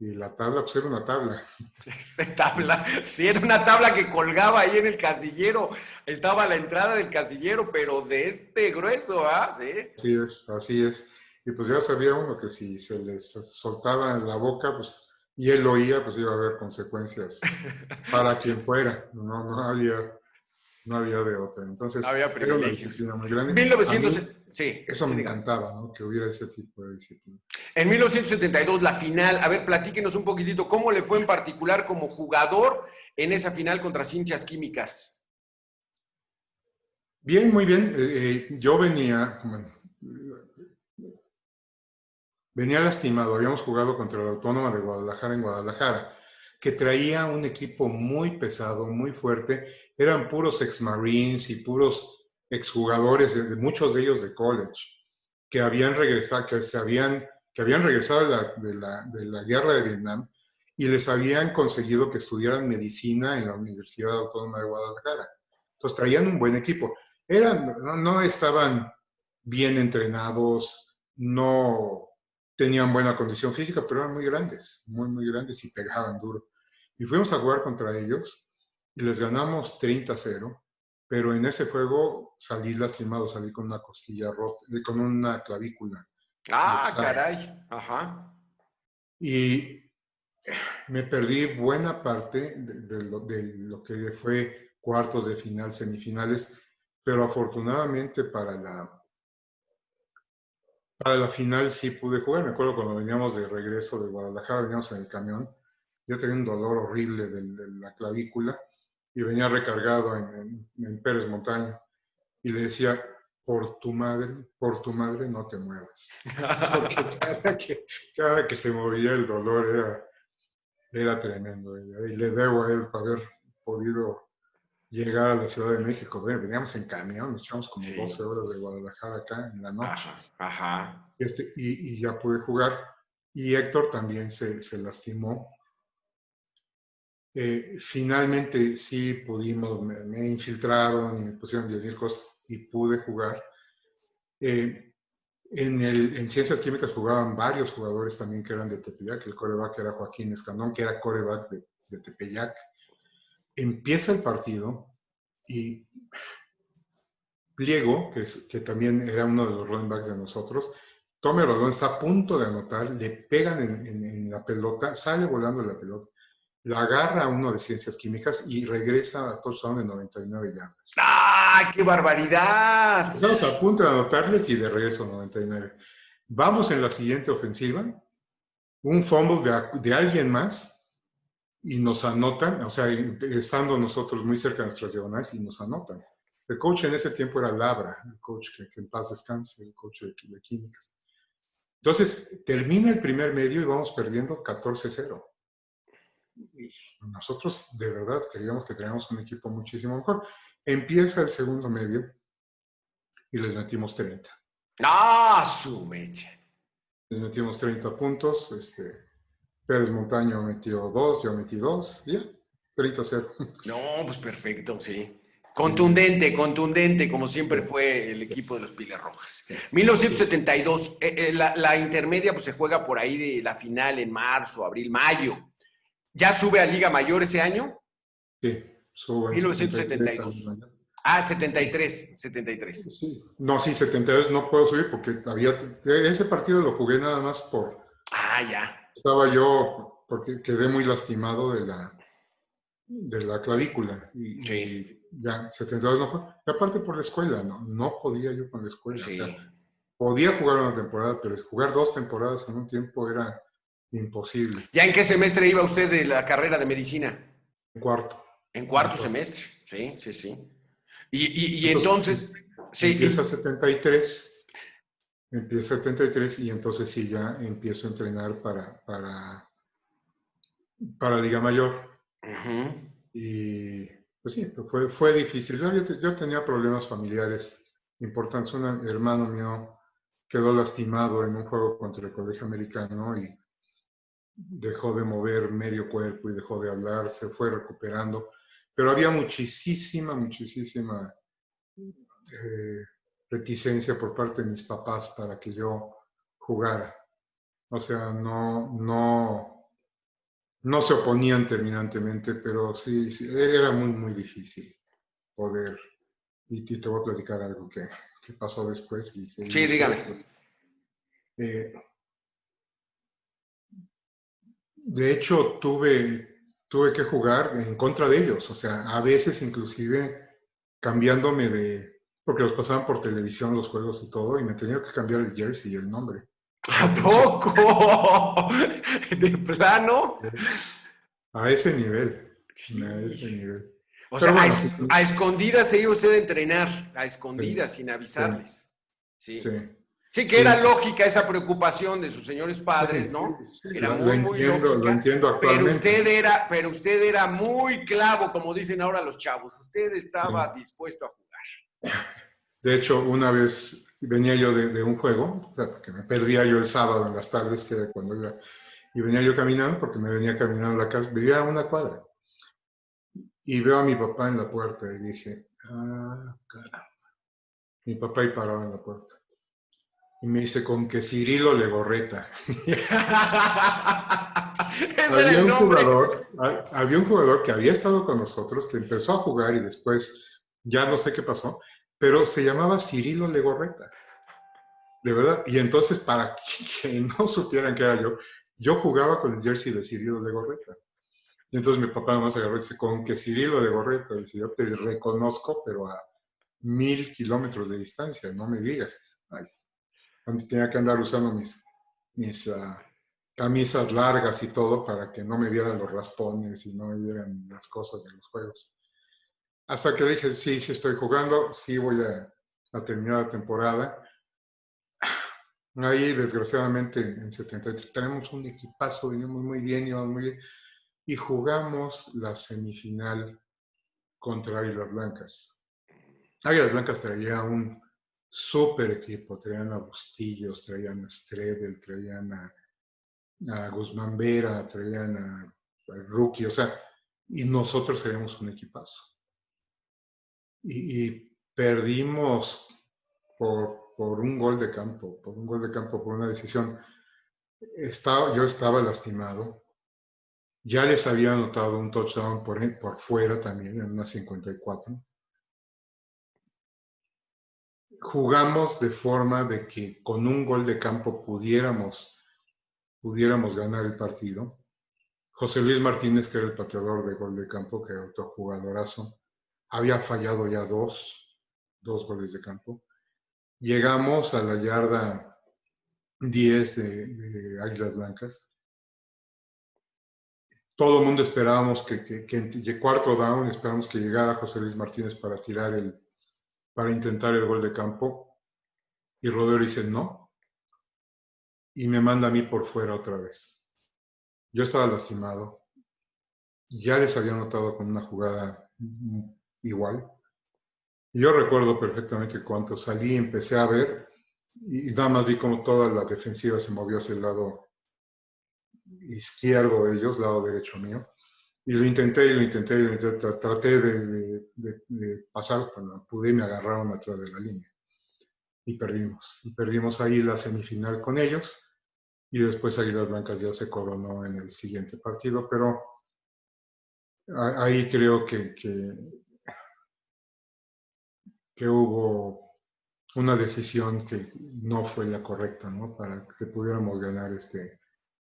Y la tabla, pues era una tabla. Esa tabla, sí, era una tabla que colgaba ahí en el casillero. Estaba a la entrada del casillero, pero de este grueso, ¿ah? Sí. Así es, así es. Y pues ya sabía uno que si se les soltaba en la boca, pues, y él lo oía, pues iba a haber consecuencias para quien fuera. No había de otra. No Entonces, había era una privilegios. disciplina muy grande. A 1900, mí sí, eso sí, me dígame. encantaba, ¿no? Que hubiera ese tipo de disciplina. En 1972, la final. A ver, platíquenos un poquitito cómo le fue en particular como jugador en esa final contra Ciencias Químicas. Bien, muy bien. Yo venía lastimado. Habíamos jugado contra la Autónoma de Guadalajara en Guadalajara, que traía un equipo muy pesado, muy fuerte. Eran puros ex-marines y puros exjugadores, muchos de ellos de college, que habían regresado, que habían regresado de la guerra de Vietnam y les habían conseguido que estudiaran medicina en la Universidad Autónoma de Guadalajara. Entonces traían un buen equipo. No estaban bien entrenados, no tenían buena condición física, pero eran muy grandes, muy grandes y pegaban duro. Y fuimos a jugar contra ellos y les ganamos 30-0, pero en ese juego salí lastimado, salí con una costilla rota, con una clavícula Ah, luxada. caray. Ajá. Y me perdí buena parte de lo que fue cuartos de final, semifinales, pero afortunadamente para la final sí pude jugar. Me acuerdo cuando veníamos de regreso de Guadalajara, veníamos en el camión. Yo tenía un dolor horrible de la clavícula y venía recargado en Pérez Montaño. Y le decía, por tu madre no te muevas. Porque cada que se movía el dolor era tremendo. Y le debo a él haber podido llegar a la Ciudad de México. Veníamos en camión, nos echamos como 12 Sí. horas de Guadalajara acá en la noche. Ajá, ajá. Y ya pude jugar. Y Héctor también se lastimó. Finalmente sí pudimos, me infiltraron y me pusieron 10,000 cosas y pude jugar. En Ciencias Químicas jugaban varios jugadores también que eran de Tepeyac. El coreback era Joaquín Escandón, que era coreback de Tepeyac. Empieza el partido y Pliego, que también era uno de los running backs de nosotros, toma el balón, está a punto de anotar, le pegan en la pelota, sale volando la pelota, la agarra a uno de Ciencias Químicas y regresa a touchdown de 99 yardas. ¡Ah, qué barbaridad! Estamos a punto de anotarles y de regreso a 99. Vamos en la siguiente ofensiva, un fumble de alguien más y nos anotan, o sea, estando nosotros muy cerca de nuestras diagonales y nos anotan. El coach en ese tiempo era Labra, el coach que en paz descanse, el coach de químicas. Entonces, termina el primer medio y vamos perdiendo 14-0. Y nosotros de verdad creíamos que teníamos un equipo muchísimo mejor. Empieza el segundo medio y les metimos 30. ¡Ah, su mecha! Les metimos 30 puntos. Pérez Montaño metió 2, yo metí 2, y ya, 30-0. No, pues perfecto, sí. Sí, Contundente, contundente, como siempre sí, fue el sí, equipo de los Piles Rojas. sí, sí. 1972, la intermedia pues se juega por ahí de la final en marzo, abril, mayo. ¿Ya sube a Liga Mayor ese año? Sí, subo en 73 al 1972. año. Ah, 73, 73. Sí, no, sí, 72 no puedo subir porque ese partido lo jugué nada más Ah, ya. estaba yo, porque quedé muy lastimado de la clavícula Sí, y ya 72 no fue. Y aparte por la escuela, no podía yo con la escuela. O sea, sí. podía jugar una temporada, pero jugar 2 temporadas en un tiempo era imposible. ¿Ya en qué semestre iba usted de la carrera de medicina? En cuarto, En en cuarto cuarto. semestre, sí, sí, sí. Y Entonces entonces, sí, empieza 73, empieza 73 y entonces sí ya empiezo a entrenar para Liga Mayor. ujú. Y pues sí, fue difícil. Yo tenía problemas familiares importantes. Un hermano mío quedó lastimado en un juego contra el Colegio Americano y dejó de mover medio cuerpo y dejó de hablar, se fue recuperando. Pero había muchísima eh, reticencia por parte de mis papás para que yo jugara. O sea, no se oponían terminantemente, pero sí, era muy difícil poder. Y te voy a platicar algo que pasó después y que Sí, ilustró dígame. esto. Eh, de hecho, tuve que jugar en contra de ellos, o sea, a veces inclusive cambiándome porque los pasaban por televisión los juegos y todo, y me tenía que cambiar el jersey y el nombre. ¿A Me tenía poco? ¿De plano? a ese nivel, a Sí. ese nivel. O Pero sea, bueno, a escondidas se iba usted a entrenar, a sí, escondidas, sin sí, avisarles. sí, Sí. Sí, que era sí, lógica esa preocupación de sus señores sí, padres, ¿no? sí, Era lo muy lo lógica, entiendo actualmente, ¿no? pero usted era muy clavo, como dicen ahora los chavos. Usted Sí. estaba dispuesto a jugar. De hecho, una vez venía yo de un juego, o sea, porque me perdía yo el sábado en las tardes, que era cuando iba, y venía yo caminando, porque me venía caminando a la casa, vivía a una cuadra, y veo a mi papá en la puerta y dije, ah, cara, mi papá ahí parado en la puerta. Y me dice, con que Cirilo Legorreta. Ese era el nombre. Había un jugador que había estado con nosotros, que empezó a jugar y después ya no sé qué pasó, pero se llamaba Cirilo Legorreta. De verdad, y entonces para que no supieran que era yo jugaba con el jersey de Cirilo de Gorreta. Y entonces mi papá nomás agarró y dice, con que Cirilo de Gorreta, dice, yo te reconozco, pero a 1000 kilómetros de distancia, no me digas. Ay, tenía que andar usando mis camisas largas y todo para que no me vieran los raspones y no me vieran las cosas de los juegos. Hasta que dije, sí, sí estoy jugando, sí voy a terminar la temporada. Ahí, desgraciadamente, en 73 tenemos un equipazo, venimos muy bien, íbamos muy bien, y jugamos la semifinal contra Águilas Blancas. Águilas Blancas traía un súper equipo, traían a Bustillos, traían a Strebel, traían a Guzmán Vera, traían a Rookie, o sea, y nosotros teníamos un equipazo. Y perdimos por un gol de campo, por una decisión. Yo estaba lastimado. Ya les había anotado un touchdown por fuera también, en una 54. Jugamos de forma de que con un gol de campo pudiéramos ganar el partido. José Luis Martínez, que era el pateador de gol de campo, que era otro jugadorazo, había fallado ya dos goles de campo. Llegamos a la yarda 10 de Águilas Blancas. Todo el mundo esperábamos que en cuarto down, esperábamos que llegara José Luis Martínez para intentar el gol de campo. Y Rodero dice no, y me manda a mí por fuera otra vez. Yo estaba lastimado, ya les había notado con una jugada igual. Y yo recuerdo perfectamente cuando salí, empecé a ver, y nada más vi como toda la defensiva se movió hacia el lado izquierdo de ellos, lado derecho mío. Y lo intenté, traté de pasar, cuando pude me agarraron atrás de la línea. Y perdimos. Y perdimos ahí la semifinal con ellos. Y después Águilas Blancas ya se coronó en el siguiente partido, pero ahí creo que hubo una decisión que no fue la correcta, ¿no? Para que pudiéramos ganar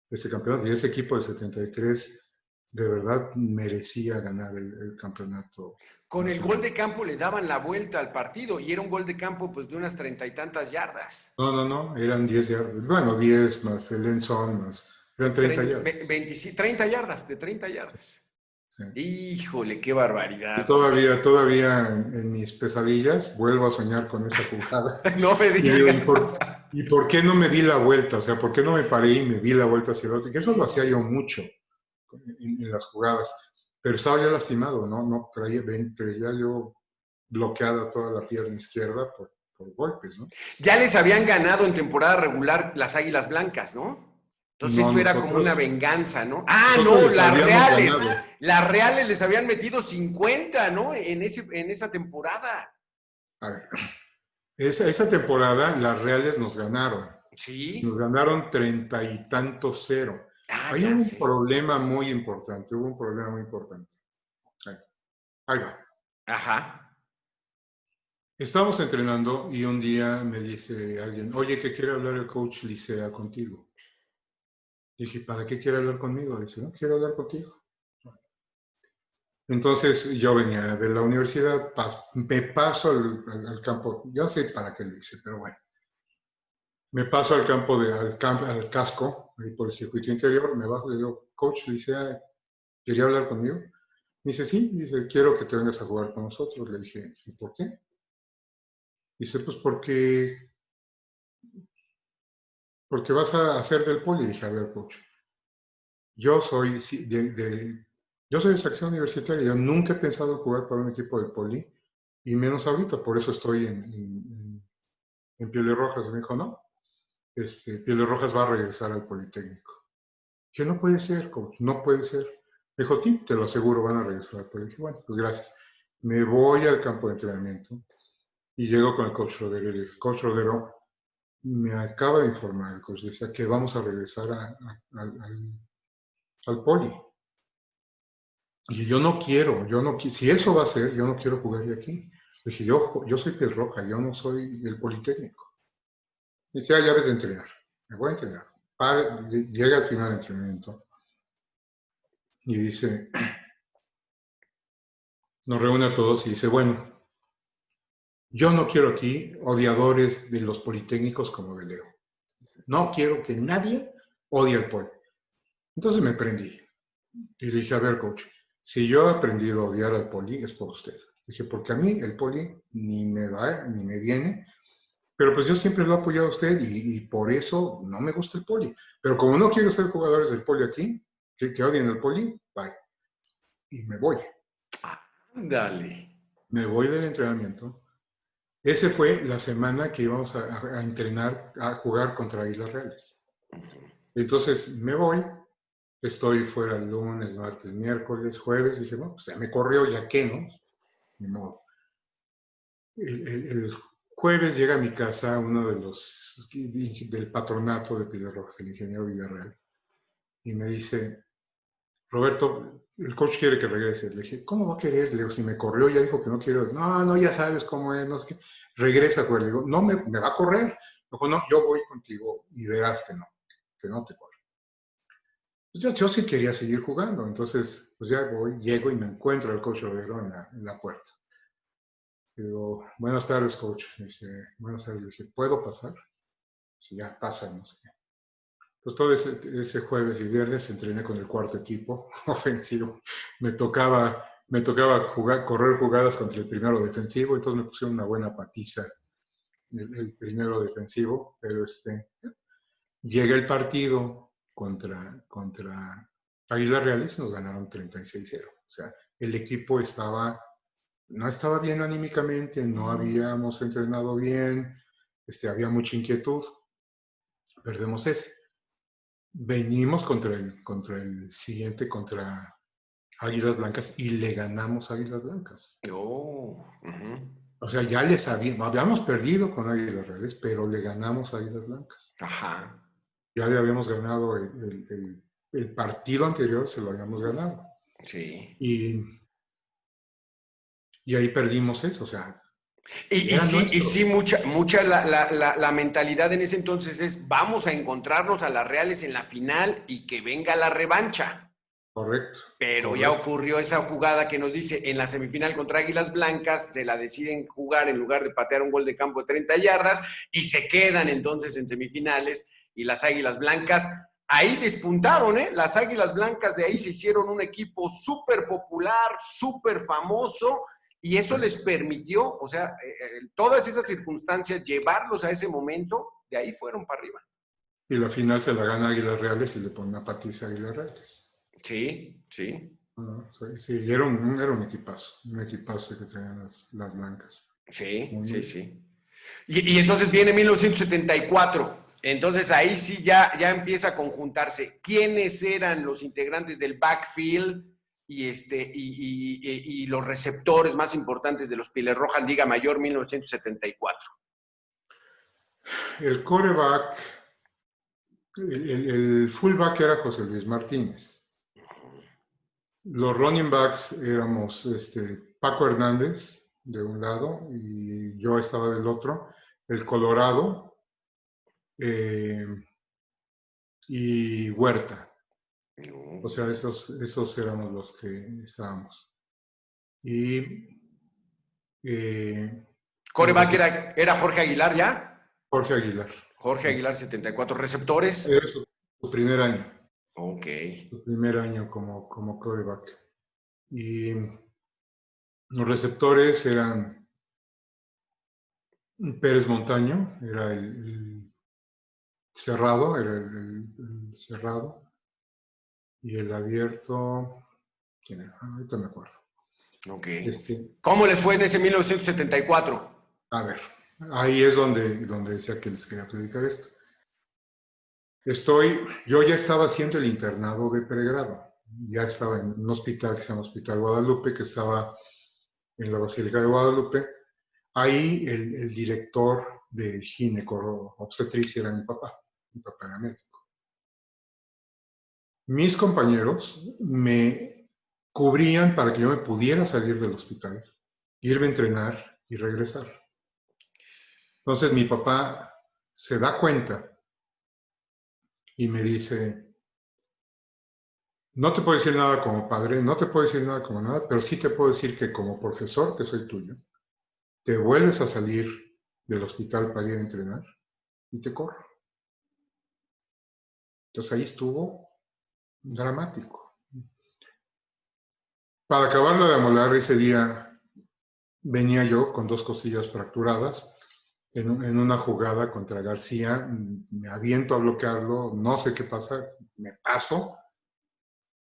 ese campeonato. Y ese equipo de 73 de verdad merecía ganar el campeonato Con el gol nacional. de campo le daban la vuelta al partido y era un gol de campo pues de unas 30 y tantas yardas. No, eran 10 yardas. Bueno, 10 más el Enzón, más. Eran 30 yardas. 30 yardas, de 30 Sí, yardas. sí. Híjole, qué Y barbaridad, Coach. todavía en mis pesadillas vuelvo a soñar con esa jugada. No me Y digo, digas. ¿y por qué no me di la vuelta? O sea, ¿por qué no me paré y me di la vuelta hacia el otro? Que eso lo hacía yo mucho en las jugadas. Pero estaba ya lastimado, ¿no? No traía yo bloqueada toda la pierna izquierda por golpes, ¿no? Ya les habían ganado en temporada regular las Águilas Blancas, ¿no? Entonces No, esto era como una venganza, ¿no? Ah, nosotros no, les las habíamos Reales. ganado. Las Reales les habían metido 50, ¿no? En esa temporada. A ver, esa temporada las Reales nos ganaron. Nos Sí. ganaron 30 y tantos cero. Ah, Hay ya un sé. problema muy importante, hubo un problema muy importante. Ahí, ahí va. Ajá. Estábamos entrenando y un día me dice alguien, oye, que quiere hablar el coach Licea contigo. Dije, ¿para qué quiere hablar conmigo? Dice, no, quiero hablar contigo. Entonces yo venía de la universidad, me paso al campo, yo no sé para qué lo hice, pero bueno. Me paso al campo, al casco, ahí por el circuito interior, me bajo y le digo, coach Licea, ¿quería hablar conmigo? Me dice, sí, dice, quiero que te vengas a jugar con nosotros. Le dije, ¿y por qué? Dice, pues porque vas a hacer del poli. Dije, a ver, coach, yo soy yo soy de sección universitaria, yo nunca he pensado en jugar para un equipo del poli, y menos ahorita, por eso estoy en Pieles Rojas. Y me dijo, no, Pieles Rojas va a regresar al Politécnico. Dije, no puede ser, coach, no puede ser. Me dijo, sí, te lo aseguro, van a regresar al poli. Dije, bueno, pues gracias. Me voy al campo de entrenamiento y llego con el coach Rodero y le dije, coach Rodero, me acaba de informar el coach, decía que vamos a regresar al poli. Y yo no quiero, si eso va a ser, yo no quiero jugar de aquí. Dije, yo soy piel roja, yo no soy del Politécnico. Dice, ya ves de entrenar, me voy a entrenar. Llega al final del entrenamiento y dice, nos reúne a todos y dice, bueno, yo no quiero aquí odiadores de los Politécnicos como de Leo. No quiero que nadie odie al poli. Entonces me prendí y le dije, a ver, coach, si yo he aprendido a odiar al poli es por usted. Dije, porque a mí el poli ni me va ni me viene, pero pues yo siempre lo he apoyado a usted y por eso no me gusta el poli. Pero como no quiero ser jugadores del poli aquí, que odien el poli, bye. Y me voy. Dale. Me voy del entrenamiento. Esa fue la semana que íbamos a entrenar, a jugar contra Águilas Reales. Entonces me voy, estoy fuera el lunes, martes, miércoles, jueves, y dije, bueno, pues ya me corrió, ya qué, ¿no? Ni modo. El jueves llega a mi casa uno de los del patronato de Pieles Rojas, el ingeniero Villarreal, y me dice, Roberto, el coach quiere que regrese. Le dije, ¿cómo va a querer? Le digo, si me corrió, ya dijo que no quiero. No, ya sabes cómo es, no sé qué. Regresa, pues. Le digo, no, me va a correr. Me dijo, no, yo voy contigo y verás que no te corre. Pues yo sí quería seguir jugando, entonces pues ya voy, llego y me encuentro al coach Rodero en la puerta. Le digo, buenas tardes, coach. Me dice, buenas tardes. Le dije, ¿puedo pasar? Dice, ya, pasa, no sé qué. Pues todo ese jueves y viernes entrené con el cuarto equipo ofensivo. Me tocaba correr jugadas contra el primero defensivo, entonces me pusieron una buena patiza el primero defensivo, pero llega el partido contra Águilas Reales y nos ganaron 36-0. O sea, el equipo no estaba bien anímicamente, no habíamos entrenado bien, había mucha inquietud, perdemos ese. Venimos contra el siguiente, contra Águilas Blancas, y le ganamos a Águilas Blancas. Oh, O sea, ya habíamos perdido con Águilas Reales, pero le ganamos a Águilas Blancas. ajá. Ya le habíamos ganado el partido anterior, se lo habíamos ganado. Sí. Y ahí perdimos eso, o sea. Y Era sí, y nuestro, sí, mucha la mentalidad en ese entonces es, vamos a encontrarnos a las Reales en la final y que venga la revancha. correcto, Pero ya correcto. ocurrió esa jugada que nos dice, en la semifinal contra Águilas Blancas, se la deciden jugar en lugar de patear un gol de campo de 30 yardas y se quedan entonces en semifinales y las Águilas Blancas ahí despuntaron, ¿eh? Las Águilas Blancas de ahí se hicieron un equipo súper popular, súper famoso y eso Sí. les permitió, o sea, todas esas circunstancias, llevarlos a ese momento, de ahí fueron para arriba. Y la final se la gana Águilas Reales y le pone una patiza a Águilas Reales. Sí, sí. No, sí, sí, era un equipazo que traían las blancas. Sí, Muy, sí, muy sí. Y entonces viene 1974. Entonces ahí sí ya empieza a conjuntarse quiénes eran los integrantes del backfield y los receptores más importantes de los Pieles Rojas Liga Mayor 1974. El quarterback, el fullback era José Luis Martínez. Los running backs éramos Paco Hernández de un lado y yo estaba del otro, el Colorado eh, y Huerta. O sea, esos éramos los que estábamos. Y el Coreback receptor, era Jorge Aguilar ya. Jorge Aguilar. Jorge Sí. Aguilar 74 receptores. Era su primer año. Ok. Su primer año como quarterback. Y los receptores eran Pérez Montaño, era el cerrado, era el cerrado. Y el abierto, ¿quién era? Ahorita me acuerdo. Ok. Este, ¿Cómo les fue en ese 1974? a ver, ahí es donde decía que les quería predicar esto. Yo ya estaba haciendo el internado de pregrado. Ya estaba en un hospital que se llama Hospital Guadalupe, que estaba en la Basílica de Guadalupe. Ahí el director de gineco obstetricia era mi papá. Mi papá era médico. Mis compañeros me cubrían para que yo me pudiera salir del hospital, irme a entrenar y regresar. Entonces mi papá se da cuenta y me dice, no te puedo decir nada como padre, no te puedo decir nada como nada, pero sí te puedo decir que como profesor, que soy tuyo, te vuelves a salir del hospital para ir a entrenar y te corro. Entonces ahí estuvo dramático. Para acabarlo de amolar, ese día venía yo con 2 costillas fracturadas en una jugada contra García, me aviento a bloquearlo, no sé qué pasa, me paso,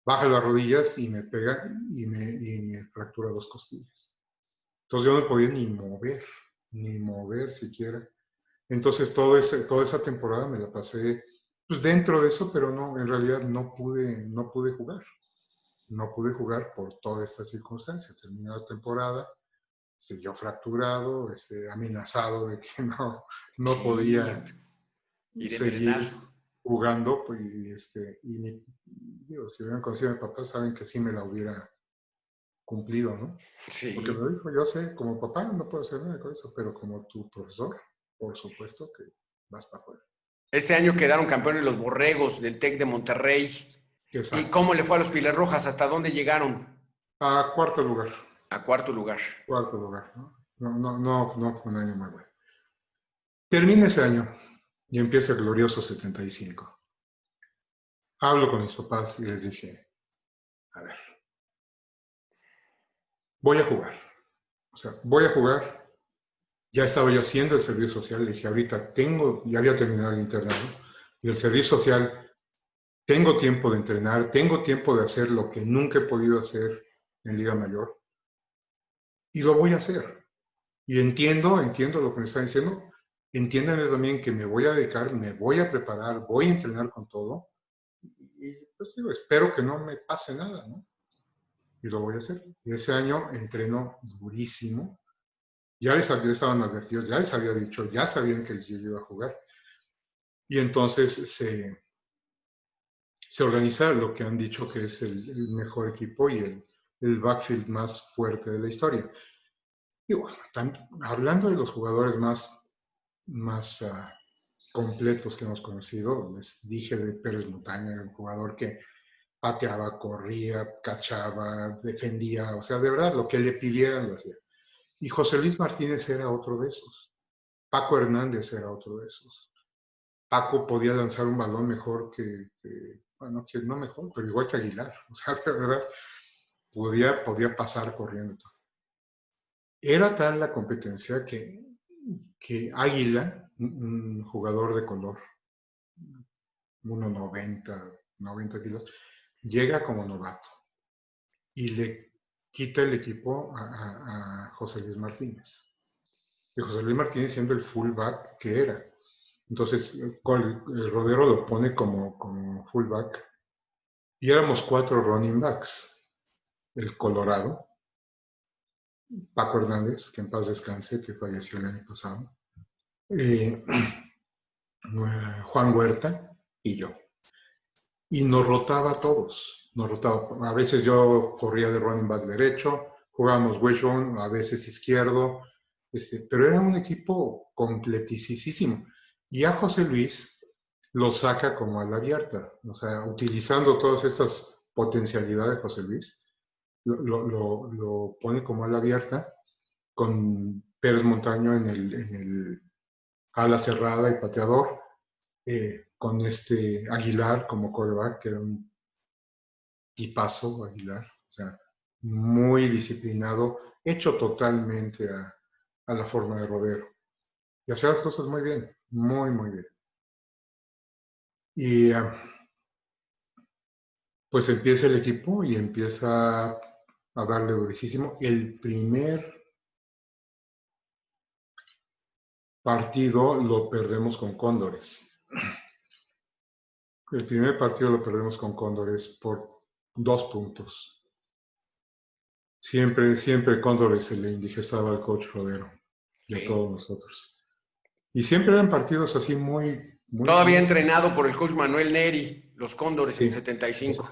baja las rodillas y me pega y me fractura 2 costillas. Entonces yo no podía ni mover siquiera. Entonces toda esa temporada me la pasé pues, dentro de eso, pero no, en realidad no pude jugar. No pude jugar por toda esta circunstancia. Terminó la temporada, yo fracturado, amenazado de que no Sí, podía y de entrenar. seguir jugando. Pues, digo, si hubieran conocido a mi papá, saben que sí me la hubiera cumplido, ¿no? Porque me Sí. dijo, yo sé, como papá no puedo hacer nada con eso, pero como tu profesor, por supuesto que vas para afuera. Ese año quedaron campeones los Borregos del TEC de Monterrey. ¿Y Exacto. cómo le fue a los Piles Rojas? ¿Hasta dónde llegaron? A cuarto lugar, A cuarto lugar. cuarto lugar, ¿no? No fue un año muy bueno. Termina ese año y empieza el glorioso 75. Hablo con mis papás y les dije, a ver, voy a jugar. O sea, voy a jugar. Ya estaba yo haciendo el servicio social, le dije, ahorita ya había terminado el internado, y el servicio social, tengo tiempo de entrenar, tengo tiempo de hacer lo que nunca he podido hacer en Liga Mayor, y lo voy a hacer. Y entiendo lo que me están diciendo, entiéndanme también que me voy a dedicar, me voy a preparar, voy a entrenar con todo, y pues digo, espero que no me pase nada, ¿no? Y lo voy a hacer. Y ese año entreno durísimo. Ya estaban advertidos, ya les había dicho, ya sabían que yo iba a jugar. Y entonces se organiza lo que han dicho que es el mejor equipo y el backfield más fuerte de la historia. Y bueno, hablando de los jugadores más completos que hemos conocido, les dije de Pérez Montaña, era un jugador que pateaba, corría, cachaba, defendía, o sea, de verdad, lo que le pidieran lo hacía. Y José Luis Martínez era otro de esos. Paco Hernández era otro de esos. Paco podía lanzar un balón mejor bueno, que no mejor, pero igual que Aguilar. O sea, de verdad, podía pasar corriendo. Era tal la competencia que Águila, un jugador de color, 1,90 kilos, llega como novato y le quita el equipo a José Luis Martínez. Y José Luis Martínez siendo el fullback que era. Entonces, el Rodero lo pone como fullback. Y éramos 4 running backs. El Colorado, Paco Hernández, que en paz descanse, que falleció el año pasado. Eh, Juan Huerta y yo. Y nos rotaba a todos. Nos rotaba. A veces yo corría de running back derecho, jugábamos wishbone, a veces izquierdo. Pero era un equipo completísimo. Y a José Luis lo saca como a la abierta, o sea, utilizando todas estas potencialidades de José Luis, lo pone como a la abierta con Pérez Montaño en el ala cerrada y pateador, con Aguilar como quarterback, que era un tipazo Aguilar, o sea, muy disciplinado, hecho totalmente a la forma de Rodero. Y hacía las cosas muy bien, muy, muy bien. Y pues empieza el equipo y empieza a darle durísimo. El primer partido lo perdemos con Cóndores. El primer partido lo perdemos con Cóndores por 2 puntos. Siempre Cóndores se le indigestaba al coach Rodero y a todos nosotros. Y siempre eran partidos así muy, muy... Todavía entrenado por el coach Manuel Neri, los Cóndores en Sí, 75.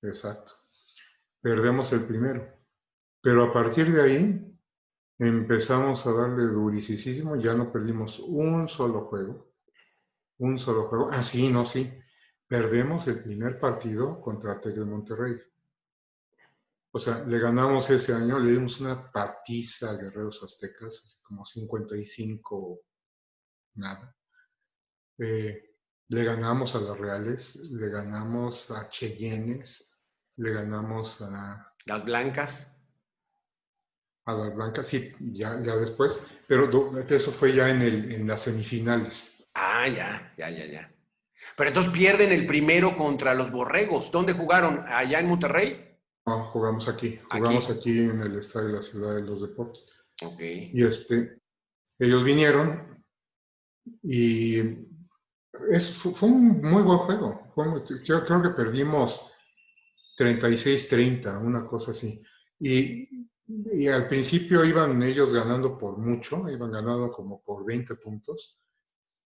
exacto. Perdemos el primero. Pero a partir de ahí empezamos a darle durísimo, ya no perdimos un solo juego. Un solo juego. Ah, sí, no, sí. Perdemos el primer partido contra Tec de Monterrey. O sea, le ganamos ese año, le dimos una patiza a Guerreros Aztecas, así como 55, nada. Le ganamos a las Reales, le ganamos a Cheyennes, le ganamos Las Blancas. a las Blancas, sí, ya después, pero eso fue ya en las semifinales. Ah, ya. Pero entonces pierden el primero contra los Borregos. ¿Dónde jugaron? ¿Allá en Monterrey? No, jugamos Aquí. aquí en el Estadio de la Ciudad de los Deportes. Ok. Y ellos vinieron y fue un muy buen juego. Creo que perdimos 36-30, una cosa así. Y al principio iban ellos ganando por mucho, iban ganando como por 20 puntos.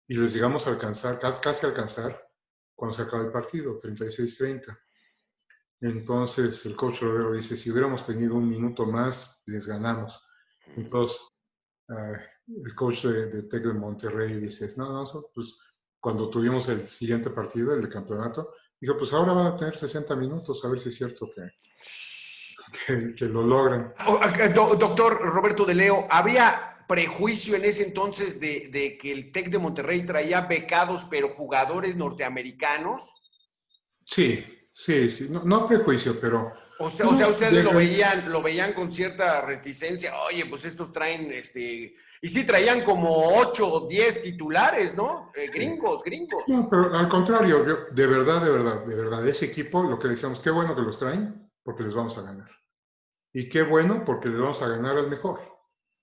Y les llegamos a alcanzar, casi alcanzar, cuando se acaba el partido, 36-30. Entonces el coach Rodero dice, si hubiéramos tenido un minuto más, les ganamos. Entonces el coach de Tec de Monterrey dice, no, pues cuando tuvimos el siguiente partido, el de campeonato, dijo, pues ahora van a tener 60 minutos, a ver si es cierto que lo logran. Doctor Roberto de Leo, ¿había prejuicio en ese entonces de que el TEC de Monterrey traía becados, pero jugadores norteamericanos? Sí, no prejuicio, pero... O Pues sea, no, ustedes lo veían con cierta reticencia. Oye, pues estos traen, y sí traían como 8 o 10 titulares, ¿no? Gringos. no, pero al contrario, de verdad, ese equipo, lo que decíamos, qué bueno que los traen, porque les vamos a ganar. Y qué bueno, porque les vamos a ganar al mejor.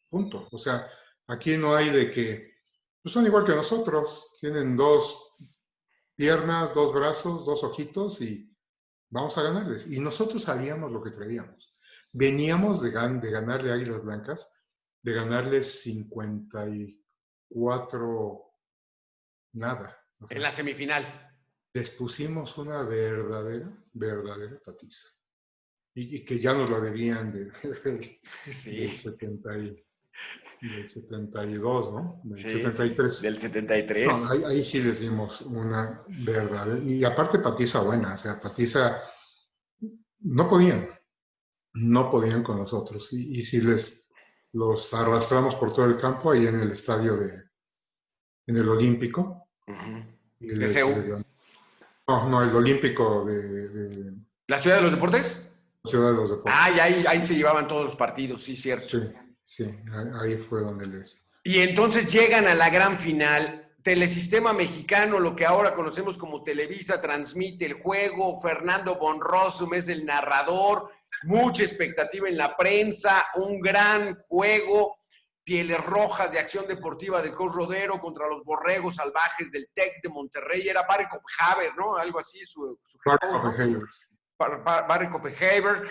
Punto. O sea, aquí no hay de que, pues son igual que nosotros, tienen 2 piernas, 2 brazos, 2 ojitos y vamos a ganarles. Y nosotros sabíamos lo que traíamos. Veníamos de ganarle a Águilas Blancas, de ganarles 54 nada. O En sea, la semifinal. les pusimos una verdadera patiza. Y que ya nos la debían del Sí. 70 y... del 72, ¿no? Del Sí, sí, sí, 73. del 73. No, ahí sí les dimos una verdad. Y aparte Patiza buena, o sea, Patiza no podían, no podían con nosotros. Y si los arrastramos por todo el campo, ahí en el estadio en el Olímpico, Ujú. y TCU. les ganó. No, no, el Olímpico de ¿La ciudad de los deportes? Ciudad de los Ah, y Deportes. ahí se llevaban todos los partidos, sí, cierto. Sí, sí, ahí fue donde Y entonces llegan a la gran final. Telesistema Mexicano, lo que ahora conocemos como Televisa, transmite el juego. Fernando von Rossum es el narrador. Mucha expectativa en la prensa. Un gran juego. Pieles Rojas de Acción Deportiva de Cos Rodero contra los Borregos Salvajes del TEC de Monterrey. Era Barry Kophaber, ¿no? Algo así, su head Park coach, of ¿no? Behavior. Barry Copenhaver,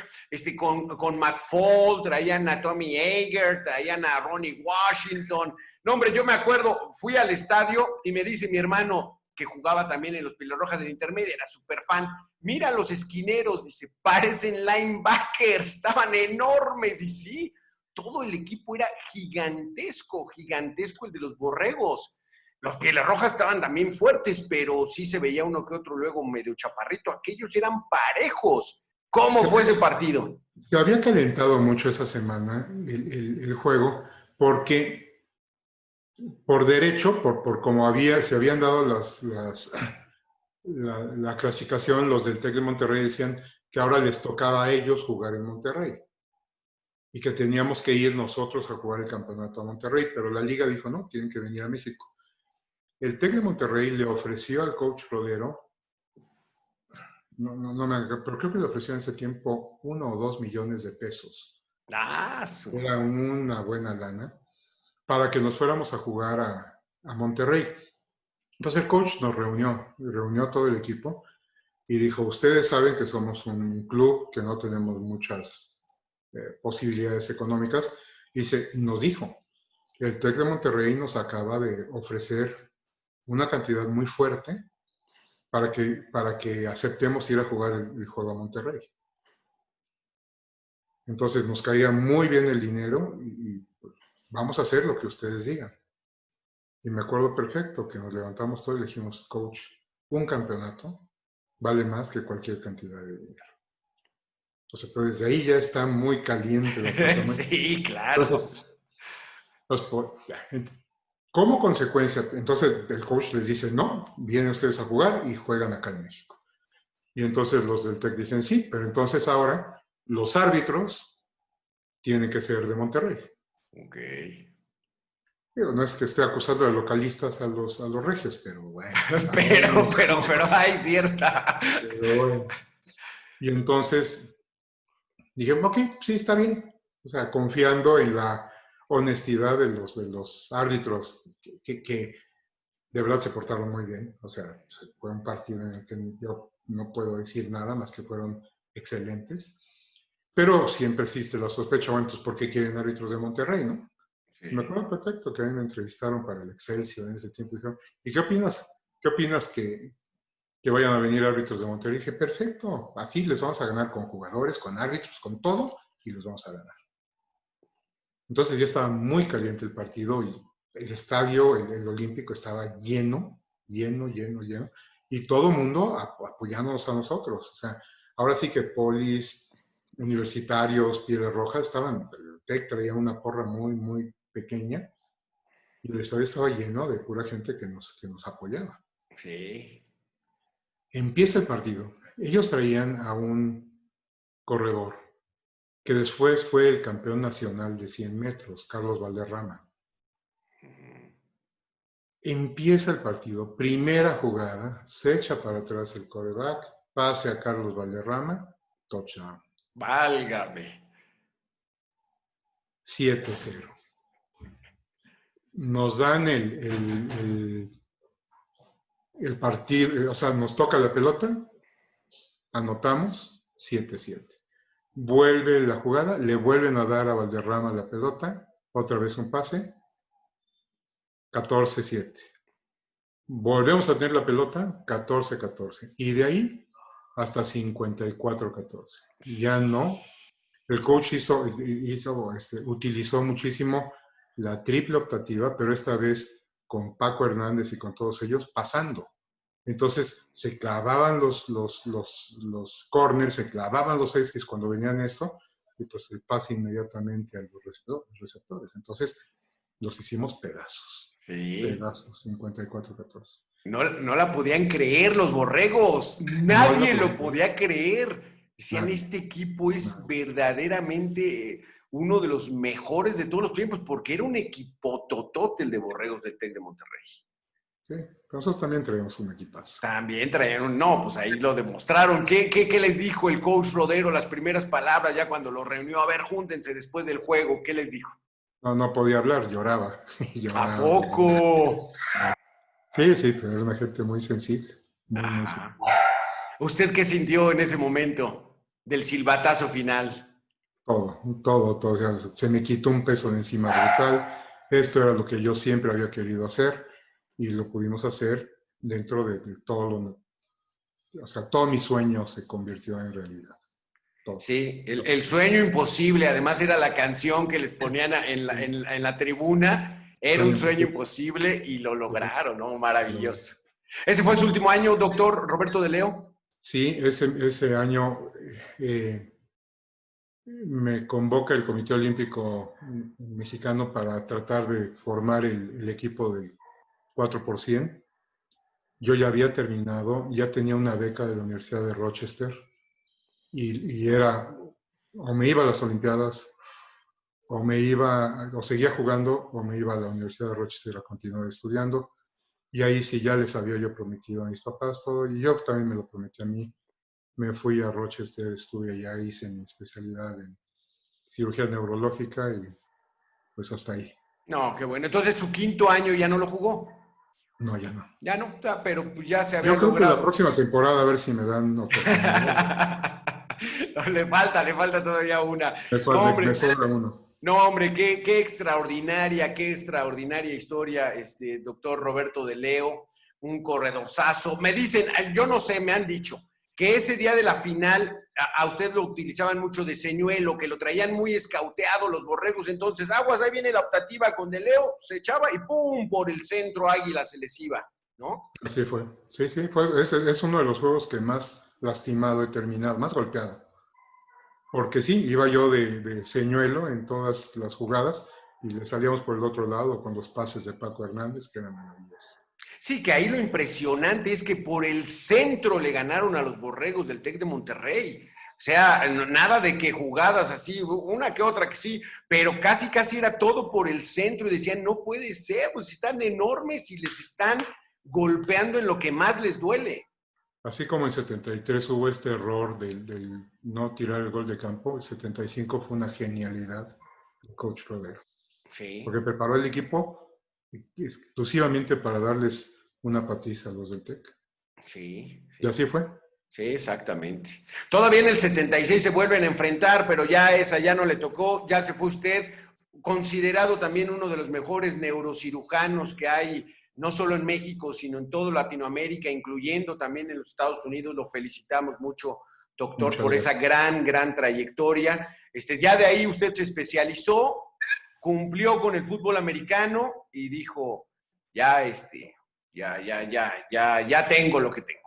con McFall, traían a Tommy Ager, traían a Ronnie Washington. No, hombre, yo me acuerdo, fui al estadio y me dice mi hermano, que jugaba también en los Pilar Rojas del Intermedio, era súper fan, mira los esquineros, dice, parecen linebackers, estaban enormes, y sí, todo el equipo era gigantesco, gigantesco el de los Borregos. Los Pieles Rojas estaban también fuertes, pero sí se veía uno que otro luego medio chaparrito. Aquellos eran parejos. ¿Cómo Se, fue ese partido? se había calentado mucho esa semana el juego porque por derecho, por como se habían dado la clasificación, los del TEC de Monterrey decían que ahora les tocaba a ellos jugar en Monterrey y que teníamos que ir nosotros a jugar el campeonato a Monterrey, pero la liga dijo, no, tienen que venir a México. El TEC de Monterrey le ofreció al coach Rodero, pero creo que le ofreció en ese tiempo 1 o 2 millones de pesos. Ah, Era una buena lana para que nos fuéramos a jugar a Monterrey. Entonces el coach nos reunió a todo el equipo y dijo, ustedes saben que somos un club que no tenemos muchas posibilidades económicas, y nos dijo, el TEC de Monterrey nos acaba de ofrecer una cantidad muy fuerte para que aceptemos ir a jugar el juego a Monterrey. Entonces nos caía muy bien el dinero y pues, vamos a hacer lo que ustedes digan. Y me acuerdo perfecto que nos levantamos todos y le dijimos, coach, un campeonato vale más que cualquier cantidad de dinero. Entonces, pero desde ahí ya está muy caliente la cosa. sí, claro. Entonces, como consecuencia, entonces el coach les dice, no, vienen ustedes a jugar y juegan acá en México. Y entonces los del TEC dicen, sí, pero entonces ahora los árbitros tienen que ser de Monterrey. Ok. Pero no es que esté acusando de localistas a los regios, pero bueno, pero, sabemos. pero, pero hay cierta. Pero bueno. Y entonces dije, ok, sí, está bien. O sea, confiando en la honestidad de los árbitros que de verdad se portaron muy bien. O sea, fue un partido en el que yo no puedo decir nada más que fueron excelentes. Pero siempre existe la sospecha, bueno, entonces, ¿por qué quieren árbitros de Monterrey, no? Me Sí. acuerdo perfecto que a mí me entrevistaron para el Excelsior en ese tiempo y dijeron, ¿y qué opinas? ¿Qué opinas que vayan a venir árbitros de Monterrey? Y dije, perfecto, así les vamos a ganar con jugadores, con árbitros, con todo, y les vamos a ganar. Entonces ya estaba muy caliente el partido y el estadio, el Olímpico, estaba lleno, lleno, lleno, lleno, y todo el mundo apoyándonos a nosotros. O sea, ahora sí que polis, universitarios, Pieles Rojas, el TEC traía una porra muy, muy pequeña, y el estadio estaba lleno de pura gente que nos apoyaba. Sí. Empieza el partido. Ellos traían a un corredor que después fue el campeón nacional de 100 metros, Carlos Valderrama. Empieza el partido, primera jugada, se echa para atrás el quarterback, pase a Carlos Valderrama, touchdown. Válgame. 7-0. Nos dan el partido, o sea, nos toca la pelota, anotamos 7-7. Vuelve la jugada, le vuelven a dar a Valderrama la pelota, otra vez un pase, 14-7. Volvemos a tener la pelota, 14-14. Y de ahí hasta 54-14. Ya no. El coach utilizó muchísimo la triple optativa, pero esta vez con Paco Hernández y con todos ellos pasando. Entonces se clavaban los corners, se clavaban los safeties cuando venían esto, y pues el pase inmediatamente a los receptores. Entonces los hicimos pedazos, Sí. pedazos, 54-14. No la podían creer los borregos. No la Nadie lo podía creer, podía creer. Decían, nadie, este equipo es nadie. verdaderamente uno de los mejores de todos los tiempos, porque era un equipo totote el de borregos del TEC de Monterrey. Sí, nosotros también traemos un equipazo. También traían, no, pues ahí lo demostraron. ¿Qué les dijo el coach Rodero las primeras palabras ya cuando los reunió? A ver, júntense después del juego. ¿Qué les dijo? No, no podía hablar, lloraba, ¿A lloraba. poco? Sí, sí, pero era una gente muy sensible, muy, muy Ajá. sensible. ¿Usted qué sintió en ese momento del silbatazo final? Todo. O sea, se me quitó un peso de encima brutal. Esto era lo que yo siempre había querido hacer y lo pudimos hacer dentro de todo lo... O sea, todo mi sueño se convirtió en realidad. Todo. Sí, el sueño imposible, además era la canción que les ponían Sí, en la tribuna, era un sueño sueño imposible. imposible y lo Sí, sí, lograron, ¿no? se logró. Maravilloso. ¿Ese fue su último año, doctor Roberto de Leo? Sí, ese año me convoca el Comité Olímpico Mexicano para tratar de formar el equipo del 4%. Yo ya había terminado, ya tenía una beca de la Universidad de Rochester y era, o me iba a las Olimpiadas, o seguía jugando, o me iba a la Universidad de Rochester a continuar estudiando. Y ahí sí ya les había yo prometido a mis papás todo, y yo también me lo prometí a mí. Me fui a Rochester, estuve allá, hice mi especialidad en cirugía neurológica y pues hasta ahí. No, qué bueno. Entonces su quinto año ya no lo jugó. No, ya no. Ya no, pero pues ya se había Yo creo que la logrado. próxima temporada a ver si me dan oportunidad. No, le falta todavía una. No, Me hombre, sobra uno. no, hombre, qué extraordinaria historia, doctor Roberto de Leo, un corredorzazo. Me dicen, yo no sé, me han dicho que ese día de la final a usted lo utilizaban mucho de señuelo, que lo traían muy escauteado los borregos, entonces aguas, ahí viene la optativa con de Leo, se echaba y ¡pum! Por el centro Águila se les iba, ¿no? Así fue. Sí, sí, fue. Es uno de los juegos que más lastimado he terminado, más golpeado. Porque sí, iba yo de señuelo en todas las jugadas y le salíamos por el otro lado con los pases de Paco Hernández, que eran maravillosos. Sí, que ahí lo impresionante es que por el centro le ganaron a los borregos del TEC de Monterrey. O sea, nada de que jugadas así, una que otra que sí, pero casi era todo por el centro y decían, no puede ser, pues están enormes y les están golpeando en lo que más les duele. Así como en 73 hubo este error del no tirar el gol de campo, el 75 fue una genialidad del coach Rodero, Sí, porque preparó el equipo exclusivamente para darles una patiza a los del TEC. sí, Y sí. así fue. Sí, exactamente. Todavía en el 76 se vuelven a enfrentar, pero ya esa ya no le tocó, ya se fue usted, considerado también uno de los mejores neurocirujanos que hay, no solo en México, sino en toda Latinoamérica, incluyendo también en los Estados Unidos. Lo felicitamos mucho, doctor, Muchas por esa gracias. gran trayectoria. Ya de ahí usted se especializó, cumplió con el fútbol americano y dijo, ya, ya tengo lo que tengo.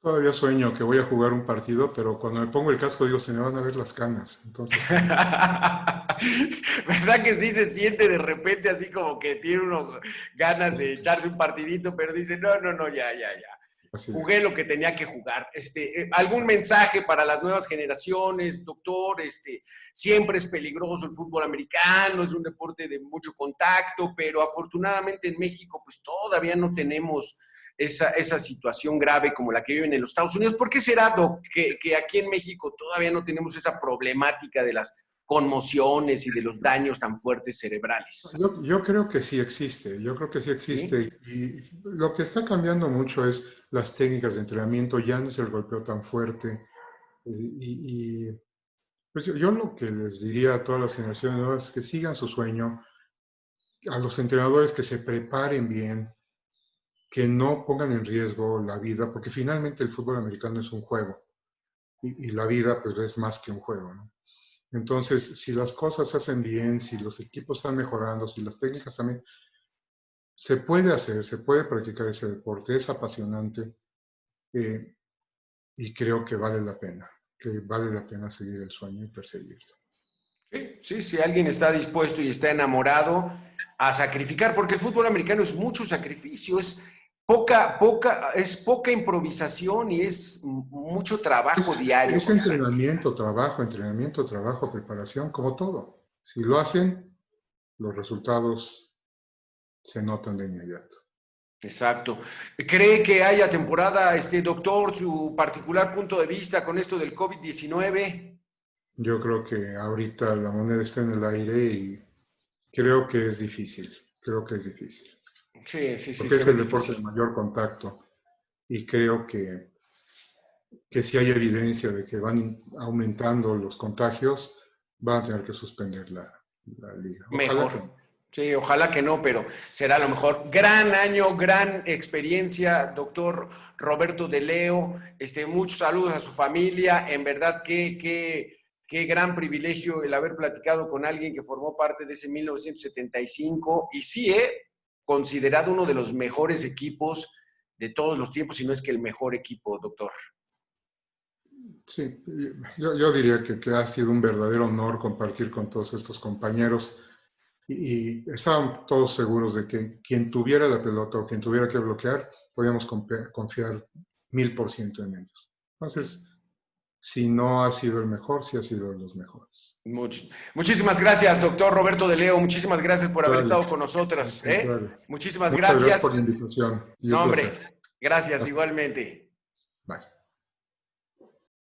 Todavía sueño que voy a jugar un partido, pero cuando me pongo el casco digo, se me van a ver las canas. Entonces, ¿Verdad que sí se siente de repente así como que tiene uno ganas de echarse un partidito, pero dice, no, ya. así Jugué es. lo que tenía que jugar. ¿Algún Exacto. mensaje para las nuevas generaciones, doctor? Siempre es peligroso el fútbol americano, es un deporte de mucho contacto, pero afortunadamente en México pues todavía no tenemos esa situación grave como la que viven en los Estados Unidos. ¿Por qué será, Doc, que aquí en México todavía no tenemos esa problemática de las conmociones y de los daños tan fuertes cerebrales? Yo creo que sí existe, yo creo que sí ¿Sí? existe. Y lo que está cambiando mucho es las técnicas de entrenamiento, ya no es el golpeo tan fuerte. Pues yo lo que les diría a todas las generaciones nuevas es que sigan su sueño, a los entrenadores que se preparen bien, que no pongan en riesgo la vida, porque finalmente el fútbol americano es un juego y la vida pues es más que un juego, ¿no? Entonces, si las cosas se hacen bien, si los equipos están mejorando, si las técnicas también, se puede hacer, se puede practicar ese deporte, es apasionante y creo que vale la pena seguir el sueño y perseguirlo. Sí, si alguien está dispuesto y está enamorado a sacrificar, porque el fútbol americano es mucho sacrificio, es poca improvisación y es mucho trabajo diario Es constante. entrenamiento, trabajo, preparación, como todo. Si lo hacen, los resultados se notan de inmediato. Exacto. ¿Cree que haya temporada, doctor, su particular punto de vista con esto del COVID-19? Yo creo que ahorita la moneda está en el aire y creo que es difícil, Sí, porque se es ve el deporte de difícil. mayor contacto y creo que si hay evidencia de que van aumentando los contagios, van a tener que suspender la liga. Ojalá que Mejor. no. Sí, ojalá que no, pero será a lo mejor gran año, gran experiencia, doctor Roberto de Leo. Muchos saludos a su familia. En verdad, qué gran privilegio el haber platicado con alguien que formó parte de ese 1975 y sí, considerado uno de los mejores equipos de todos los tiempos, si no es que el mejor equipo, doctor. Sí, yo diría que ha sido un verdadero honor compartir con todos estos compañeros y estaban todos seguros de que quien tuviera la pelota o quien tuviera que bloquear, podíamos confiar 1000% en ellos. Entonces, si no ha sido el mejor, sí ha sido de los mejores. Muchísimas gracias, doctor Roberto de Leo. Muchísimas gracias por haber Dale, estado con al nosotros. contrario. Muchísimas Muchas gracias gracias. por la invitación y un No, placer. hombre, gracias Hasta, igualmente. bye.